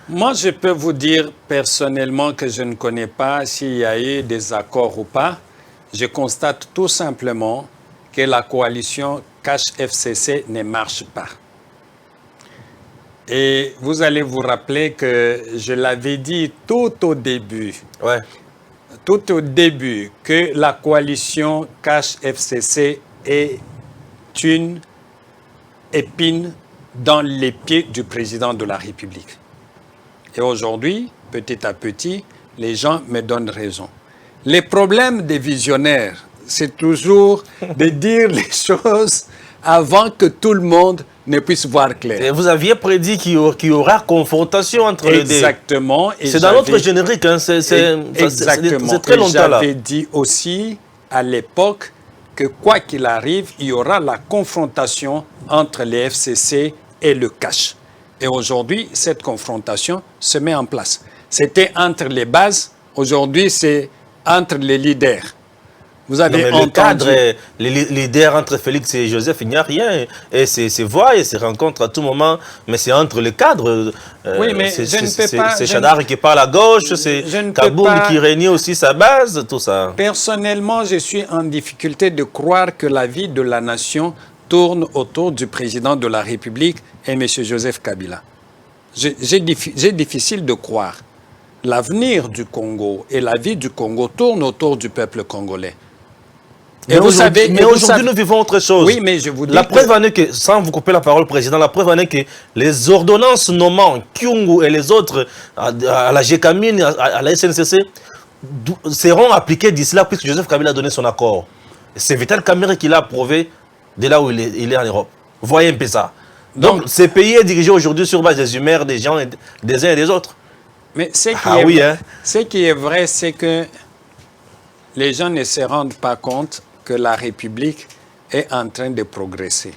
[SPEAKER 2] Moi, je peux vous dire personnellement que je ne connais pas s'il y a eu des accords ou pas. Je constate tout simplement que la coalition CACH-FCC ne marche pas. Et vous allez vous rappeler que je l'avais dit tout au début.
[SPEAKER 1] Ouais.
[SPEAKER 2] Tout au début, que la coalition CACH-FCC est une épine dans les pieds du président de la République. Et aujourd'hui, petit à petit, les gens me donnent raison. Les problèmes des visionnaires, c'est toujours de dire les choses avant que tout le monde ne puisse voir clair.
[SPEAKER 1] Et vous aviez prédit qu'il y aura confrontation entre les deux.
[SPEAKER 2] Exactement.
[SPEAKER 1] C'est dans notre générique, hein, c'est très longtemps là.
[SPEAKER 2] J'avais dit aussi à l'époque que quoi qu'il arrive, il y aura la confrontation entre les FCC et le CACH. Et aujourd'hui, cette confrontation se met en place. C'était entre les bases, aujourd'hui c'est entre les leaders. Vous avez entendu...
[SPEAKER 1] Le cadre, les leaders entre Félix et Joseph, il n'y a rien. Et se voient et se rencontrent à tout moment. Mais c'est entre les cadres.
[SPEAKER 2] Oui, mais je ne peux pas...
[SPEAKER 1] C'est Chadar qui parle à gauche, c'est Kaboum qui réunit aussi sa base, tout ça.
[SPEAKER 2] Personnellement, je suis en difficulté de croire que la vie de la nation tourne autour du président de la République et M. Joseph Kabila. j'ai difficile de croire. L'avenir du Congo et la vie du Congo tournent autour du peuple congolais.
[SPEAKER 1] Mais aujourd'hui, nous vivons autre chose.
[SPEAKER 2] Oui, mais je vous dis
[SPEAKER 1] la preuve en est que, sans vous couper la parole, Président, la preuve en est que les ordonnances nommant Kyungu et les autres à la GECAMIN, à la SNCC, seront appliquées d'ici là, puisque Joseph Kabila a donné son accord. C'est Vital Kamerhe qui l'a approuvé de là où il est en Europe. Voyez un peu ça. Donc, ce pays est dirigé aujourd'hui sur base des humeurs des gens, des uns et des autres.
[SPEAKER 2] Mais ce qui est vrai, c'est que les gens ne se rendent pas compte que la République est en train de progresser.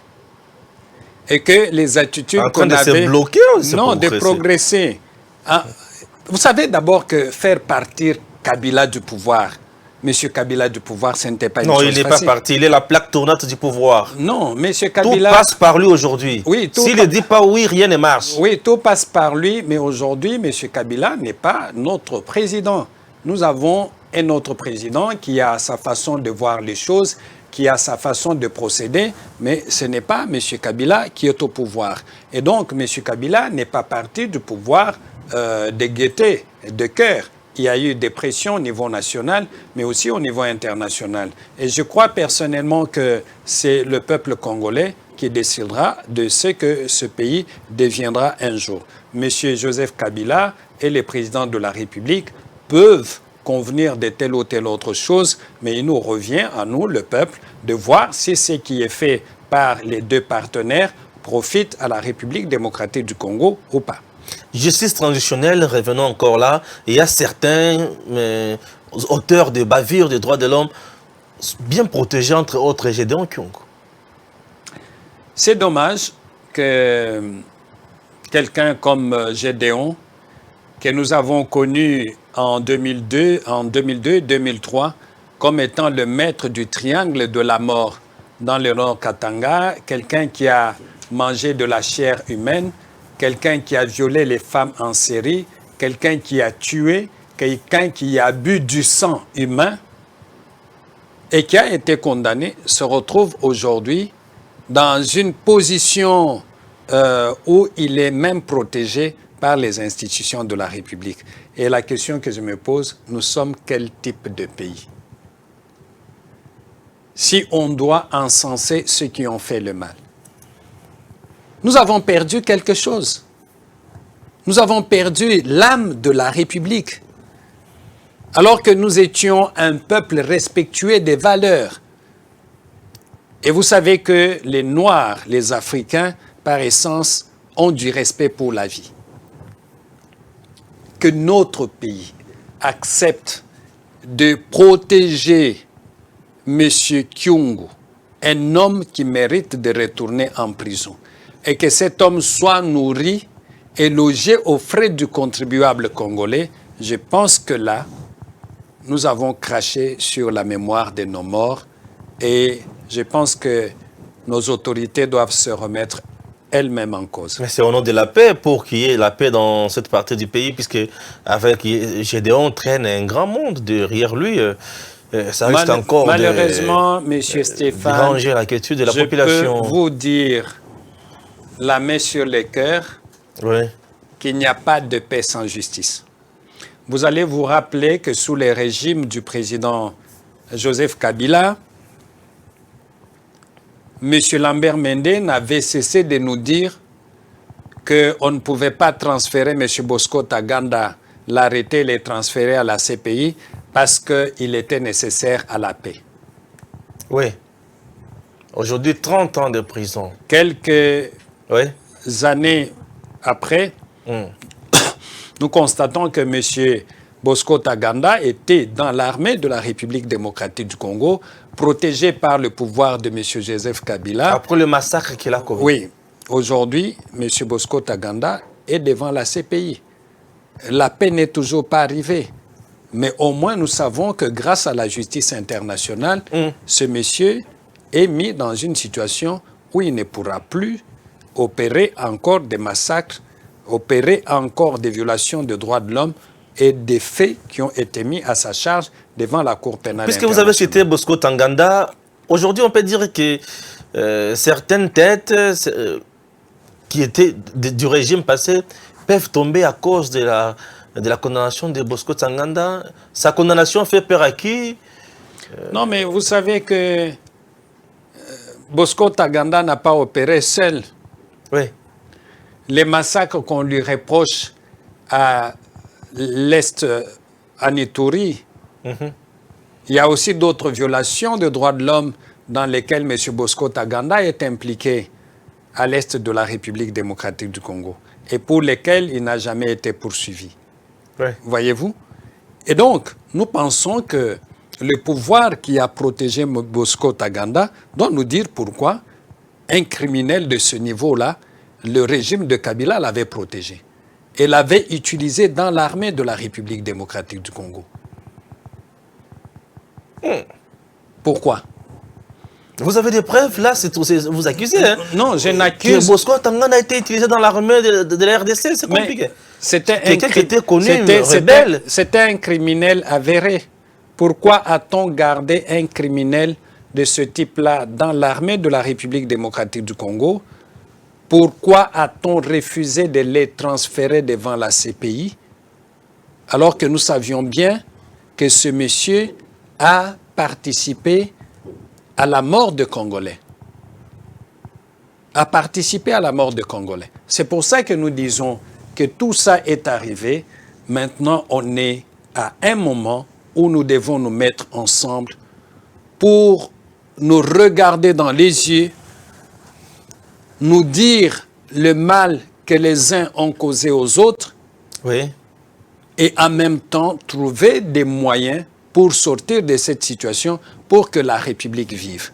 [SPEAKER 2] Et que les attitudes qu'on avait...
[SPEAKER 1] Non,
[SPEAKER 2] de progresser. Ah, vous savez d'abord que faire partir Kabila du pouvoir, M. Kabila du pouvoir, ce n'était pas une chose facile.
[SPEAKER 1] Non, il n'est pas parti, il est la plaque tournante du pouvoir.
[SPEAKER 2] Non, M. Kabila...
[SPEAKER 1] Tout passe par lui aujourd'hui.
[SPEAKER 2] Oui,
[SPEAKER 1] s'il ne dit pas oui, rien ne marche.
[SPEAKER 2] Oui, tout passe par lui, mais aujourd'hui, M. Kabila n'est pas notre président. Nous avons un autre président qui a sa façon de voir les choses, qui a sa façon de procéder, mais ce n'est pas M. Kabila qui est au pouvoir. Et donc, M. Kabila n'est pas parti du pouvoir de gaieté, de cœur. Il y a eu des pressions au niveau national, mais aussi au niveau international. Et je crois personnellement que c'est le peuple congolais qui décidera de ce que ce pays deviendra un jour. M. Joseph Kabila et les présidents de la République peuvent convenir de telle ou telle autre chose, mais il nous revient à nous, le peuple, de voir si ce qui est fait par les deux partenaires profite à la République démocratique du Congo ou pas.
[SPEAKER 1] Justice transitionnelle, revenons encore là. Il y a certains auteurs de bavures des droits de l'homme bien protégés, entre autres Gédéon Kyungu.
[SPEAKER 2] C'est dommage que quelqu'un comme Gédéon, que nous avons connu en 2002 et 2003 comme étant le maître du triangle de la mort dans le Nord Katanga, quelqu'un qui a mangé de la chair humaine, quelqu'un qui a violé les femmes en série, quelqu'un qui a tué, quelqu'un qui a bu du sang humain et qui a été condamné, se retrouve aujourd'hui dans une position où il est même protégé par les institutions de la République. Et la question que je me pose, nous sommes quel type de pays? Si on doit encenser ceux qui ont fait le mal. Nous avons perdu quelque chose. Nous avons perdu l'âme de la République. Alors que nous étions un peuple respectueux des valeurs. Et vous savez que les Noirs, les Africains, par essence, ont du respect pour la vie. Que notre pays accepte de protéger M. Kyungu, un homme qui mérite de retourner en prison, et que cet homme soit nourri et logé aux frais du contribuable congolais, je pense que là, nous avons craché sur la mémoire de nos morts et je pense que nos autorités doivent se remettre elles-mêmes en cause.
[SPEAKER 1] Mais c'est au nom de la paix pour qu'il y ait la paix dans cette partie du pays, puisque avec Gédéon traîne un grand monde derrière lui. Ça risque encore
[SPEAKER 2] malheureusement, M. Stéphane,
[SPEAKER 1] déranger l'inquiétude de la population.
[SPEAKER 2] Je peux vous dire, la main sur le cœur, qu'il n'y a pas de paix sans justice. Vous allez vous rappeler que sous le régime du président Joseph Kabila, M. Lambert Mende n'avait cessé de nous dire qu'on ne pouvait pas transférer M. Bosco Ntaganda, l'arrêter et le transférer à la CPI parce qu'il était nécessaire à la paix.
[SPEAKER 1] Oui. Aujourd'hui, 30 ans de prison.
[SPEAKER 2] Quelques années après, nous constatons que M. Bosco Ntaganda était dans l'armée de la République démocratique du Congo, protégé par le pouvoir de M. Joseph Kabila.
[SPEAKER 1] Après le massacre qu'il a commis.
[SPEAKER 2] Oui. Aujourd'hui, M. Bosco Ntaganda est devant la CPI. La paix n'est toujours pas arrivée. Mais au moins, nous savons que grâce à la justice internationale, ce monsieur est mis dans une situation où il ne pourra plus opérer encore des massacres, opérer encore des violations de droits de l'homme et des faits qui ont été mis à sa charge devant la Cour pénale
[SPEAKER 1] internationale. Puisque vous avez cité Bosco Ntaganda, aujourd'hui on peut dire que certaines têtes qui étaient du régime passé peuvent tomber à cause de la condamnation de Bosco Ntaganda. Sa condamnation fait peur à qui?
[SPEAKER 2] Non, mais vous savez que Bosco Ntaganda n'a pas opéré seul.
[SPEAKER 1] Oui.
[SPEAKER 2] Les massacres qu'on lui reproche à l'Est, à Ituri, il y a aussi d'autres violations de droits de l'homme dans lesquelles M. Bosco Ntaganda est impliqué à l'Est de la République démocratique du Congo et pour lesquelles il n'a jamais été poursuivi.
[SPEAKER 1] Oui.
[SPEAKER 2] Voyez-vous? Et donc, nous pensons que le pouvoir qui a protégé Bosco Ntaganda doit nous dire pourquoi un criminel de ce niveau-là, le régime de Kabila l'avait protégé et l'avait utilisé dans l'armée de la République démocratique du Congo. Pourquoi?
[SPEAKER 1] Vous avez des preuves, là, vous accusez, hein?
[SPEAKER 2] Non, je
[SPEAKER 1] Que
[SPEAKER 2] n'accuse...
[SPEAKER 1] Bosco Ntaganda a été utilisé dans l'armée de la RDC, c'est compliqué.
[SPEAKER 2] C'était
[SPEAKER 1] quelqu'un qui était connu, rebelle.
[SPEAKER 2] C'était un criminel avéré. Pourquoi a-t-on gardé un criminel de ce type-là dans l'armée de la République démocratique du Congo? Pourquoi a-t-on refusé de les transférer devant la CPI alors que nous savions bien que ce monsieur a participé à la mort de Congolais? A participé à la mort de Congolais. C'est pour ça que nous disons que tout ça est arrivé. Maintenant, on est à un moment où nous devons nous mettre ensemble pour nous regarder dans les yeux, nous dire le mal que les uns ont causé aux autres,
[SPEAKER 1] Oui.
[SPEAKER 2] et en même temps trouver des moyens pour sortir de cette situation pour que la République vive.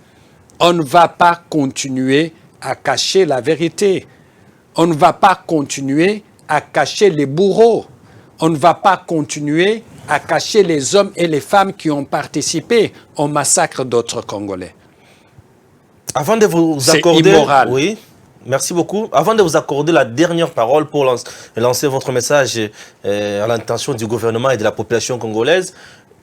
[SPEAKER 2] On ne va pas continuer à cacher la vérité. On ne va pas continuer à cacher les bourreaux. On ne va pas continuer à cacher les hommes et les femmes qui ont participé au massacre d'autres Congolais.
[SPEAKER 1] Avant de vous
[SPEAKER 2] C'est
[SPEAKER 1] accorder...
[SPEAKER 2] immoral.
[SPEAKER 1] Oui, merci beaucoup. Avant de vous accorder la dernière parole pour lancer votre message à l'intention du gouvernement et de la population congolaise,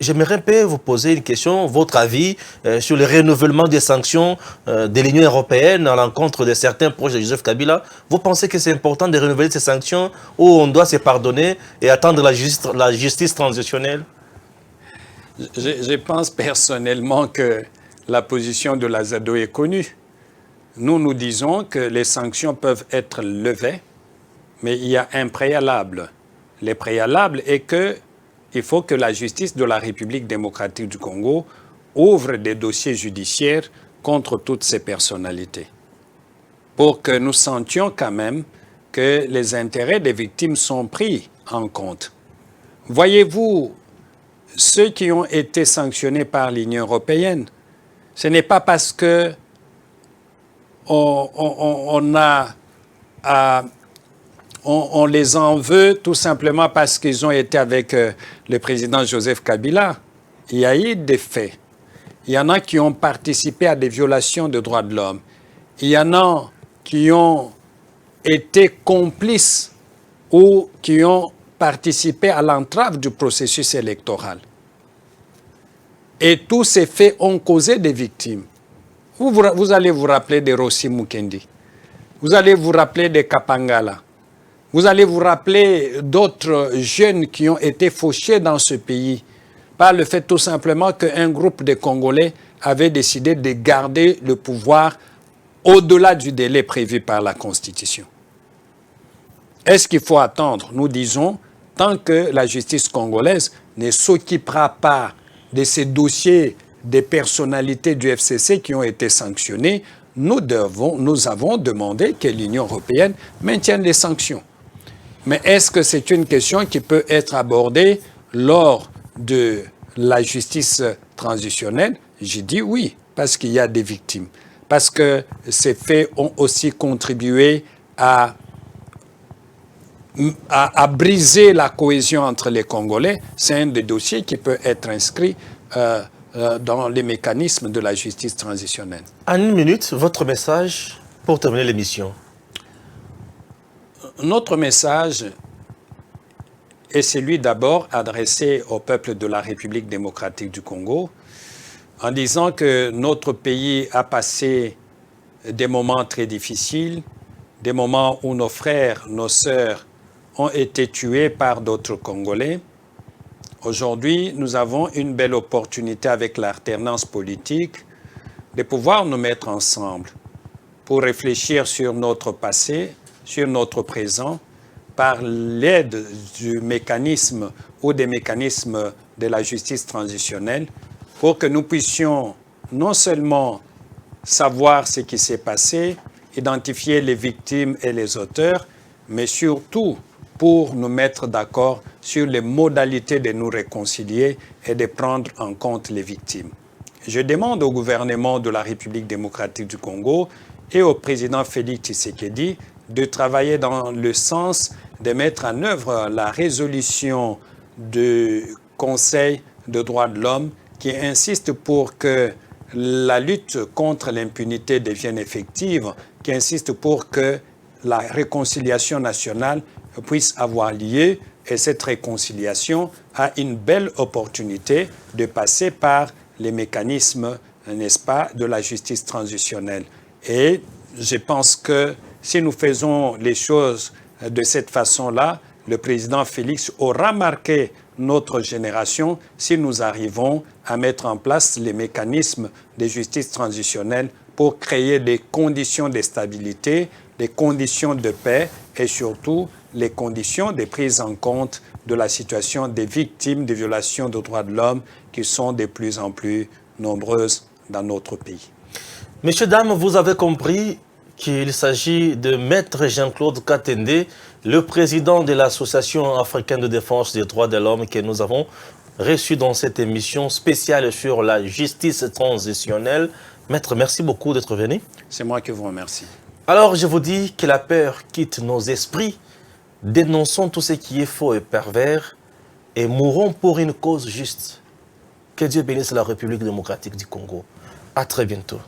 [SPEAKER 1] j'aimerais un peu vous poser une question, votre avis sur le renouvellement des sanctions de l'Union européenne à l'encontre de certains proches de Joseph Kabila. Vous pensez que c'est important de renouveler ces sanctions ou on doit se pardonner et attendre la justice transitionnelle?
[SPEAKER 2] Je pense personnellement que la position de la ZADO est connue. Nous disons que les sanctions peuvent être levées, mais il y a un préalable. Le préalable est qu'il faut que la justice de la République démocratique du Congo ouvre des dossiers judiciaires contre toutes ces personnalités, pour que nous sentions quand même que les intérêts des victimes sont pris en compte. Voyez-vous, ceux qui ont été sanctionnés par l'Union européenne, ce n'est pas parce que on les en veut tout simplement parce qu'ils ont été avec le président Joseph Kabila. Il y a eu des faits. Il y en a qui ont participé à des violations de droits de l'homme. Il y en a qui ont été complices ou qui ont participé à l'entrave du processus électoral. Et tous ces faits ont causé des victimes. Vous allez vous rappeler de Rossi Mukendi. Vous allez vous rappeler de Kapangala. Vous allez vous rappeler d'autres jeunes qui ont été fauchés dans ce pays par le fait tout simplement qu'un groupe de Congolais avait décidé de garder le pouvoir au-delà du délai prévu par la Constitution. Est-ce qu'il faut attendre? Nous disons, tant que la justice congolaise ne s'occupera pas de ces dossiers des personnalités du FCC qui ont été sanctionnées, nous avons demandé que l'Union européenne maintienne les sanctions. Mais est-ce que c'est une question qui peut être abordée lors de la justice transitionnelle? J'ai dit oui, parce qu'il y a des victimes. Parce que ces faits ont aussi contribué à briser la cohésion entre les Congolais. C'est un des dossiers qui peut être inscrit dans les mécanismes de la justice transitionnelle.
[SPEAKER 1] En une minute, votre message pour terminer l'émission.
[SPEAKER 2] Notre message est celui d'abord adressé au peuple de la République démocratique du Congo en disant que notre pays a passé des moments très difficiles, des moments où nos frères, nos sœurs ont été tués par d'autres Congolais. Aujourd'hui, nous avons une belle opportunité avec l'alternance politique de pouvoir nous mettre ensemble pour réfléchir sur notre passé, sur notre présent, par l'aide du mécanisme ou des mécanismes de la justice transitionnelle, pour que nous puissions non seulement savoir ce qui s'est passé, identifier les victimes et les auteurs, mais surtout pour nous mettre d'accord sur les modalités de nous réconcilier et de prendre en compte les victimes. Je demande au gouvernement de la République démocratique du Congo et au président Félix Tshisekedi de travailler dans le sens de mettre en œuvre la résolution du Conseil des droits de l'homme qui insiste pour que la lutte contre l'impunité devienne effective, qui insiste pour que la réconciliation nationale puisse avoir lieu, et cette réconciliation a une belle opportunité de passer par les mécanismes, n'est-ce pas, de la justice transitionnelle. Et je pense que si nous faisons les choses de cette façon-là, le président Félix aura marqué notre génération si nous arrivons à mettre en place les mécanismes de justice transitionnelle pour créer des conditions de stabilité, des conditions de paix et surtout les conditions de prise en compte de la situation des victimes de violations des droits de l'homme qui sont de plus en plus nombreuses dans notre pays.
[SPEAKER 1] Messieurs, dames, vous avez compris qu'il s'agit de Maître Jean-Claude Katende, le président de l'Association africaine de défense des droits de l'homme que nous avons reçu dans cette émission spéciale sur la justice transitionnelle. Maître, merci beaucoup d'être venu.
[SPEAKER 2] C'est moi qui vous remercie.
[SPEAKER 1] Alors, je vous dis que la peur quitte nos esprits, dénonçons tout ce qui est faux et pervers et mourons pour une cause juste. Que Dieu bénisse la République démocratique du Congo. À très bientôt.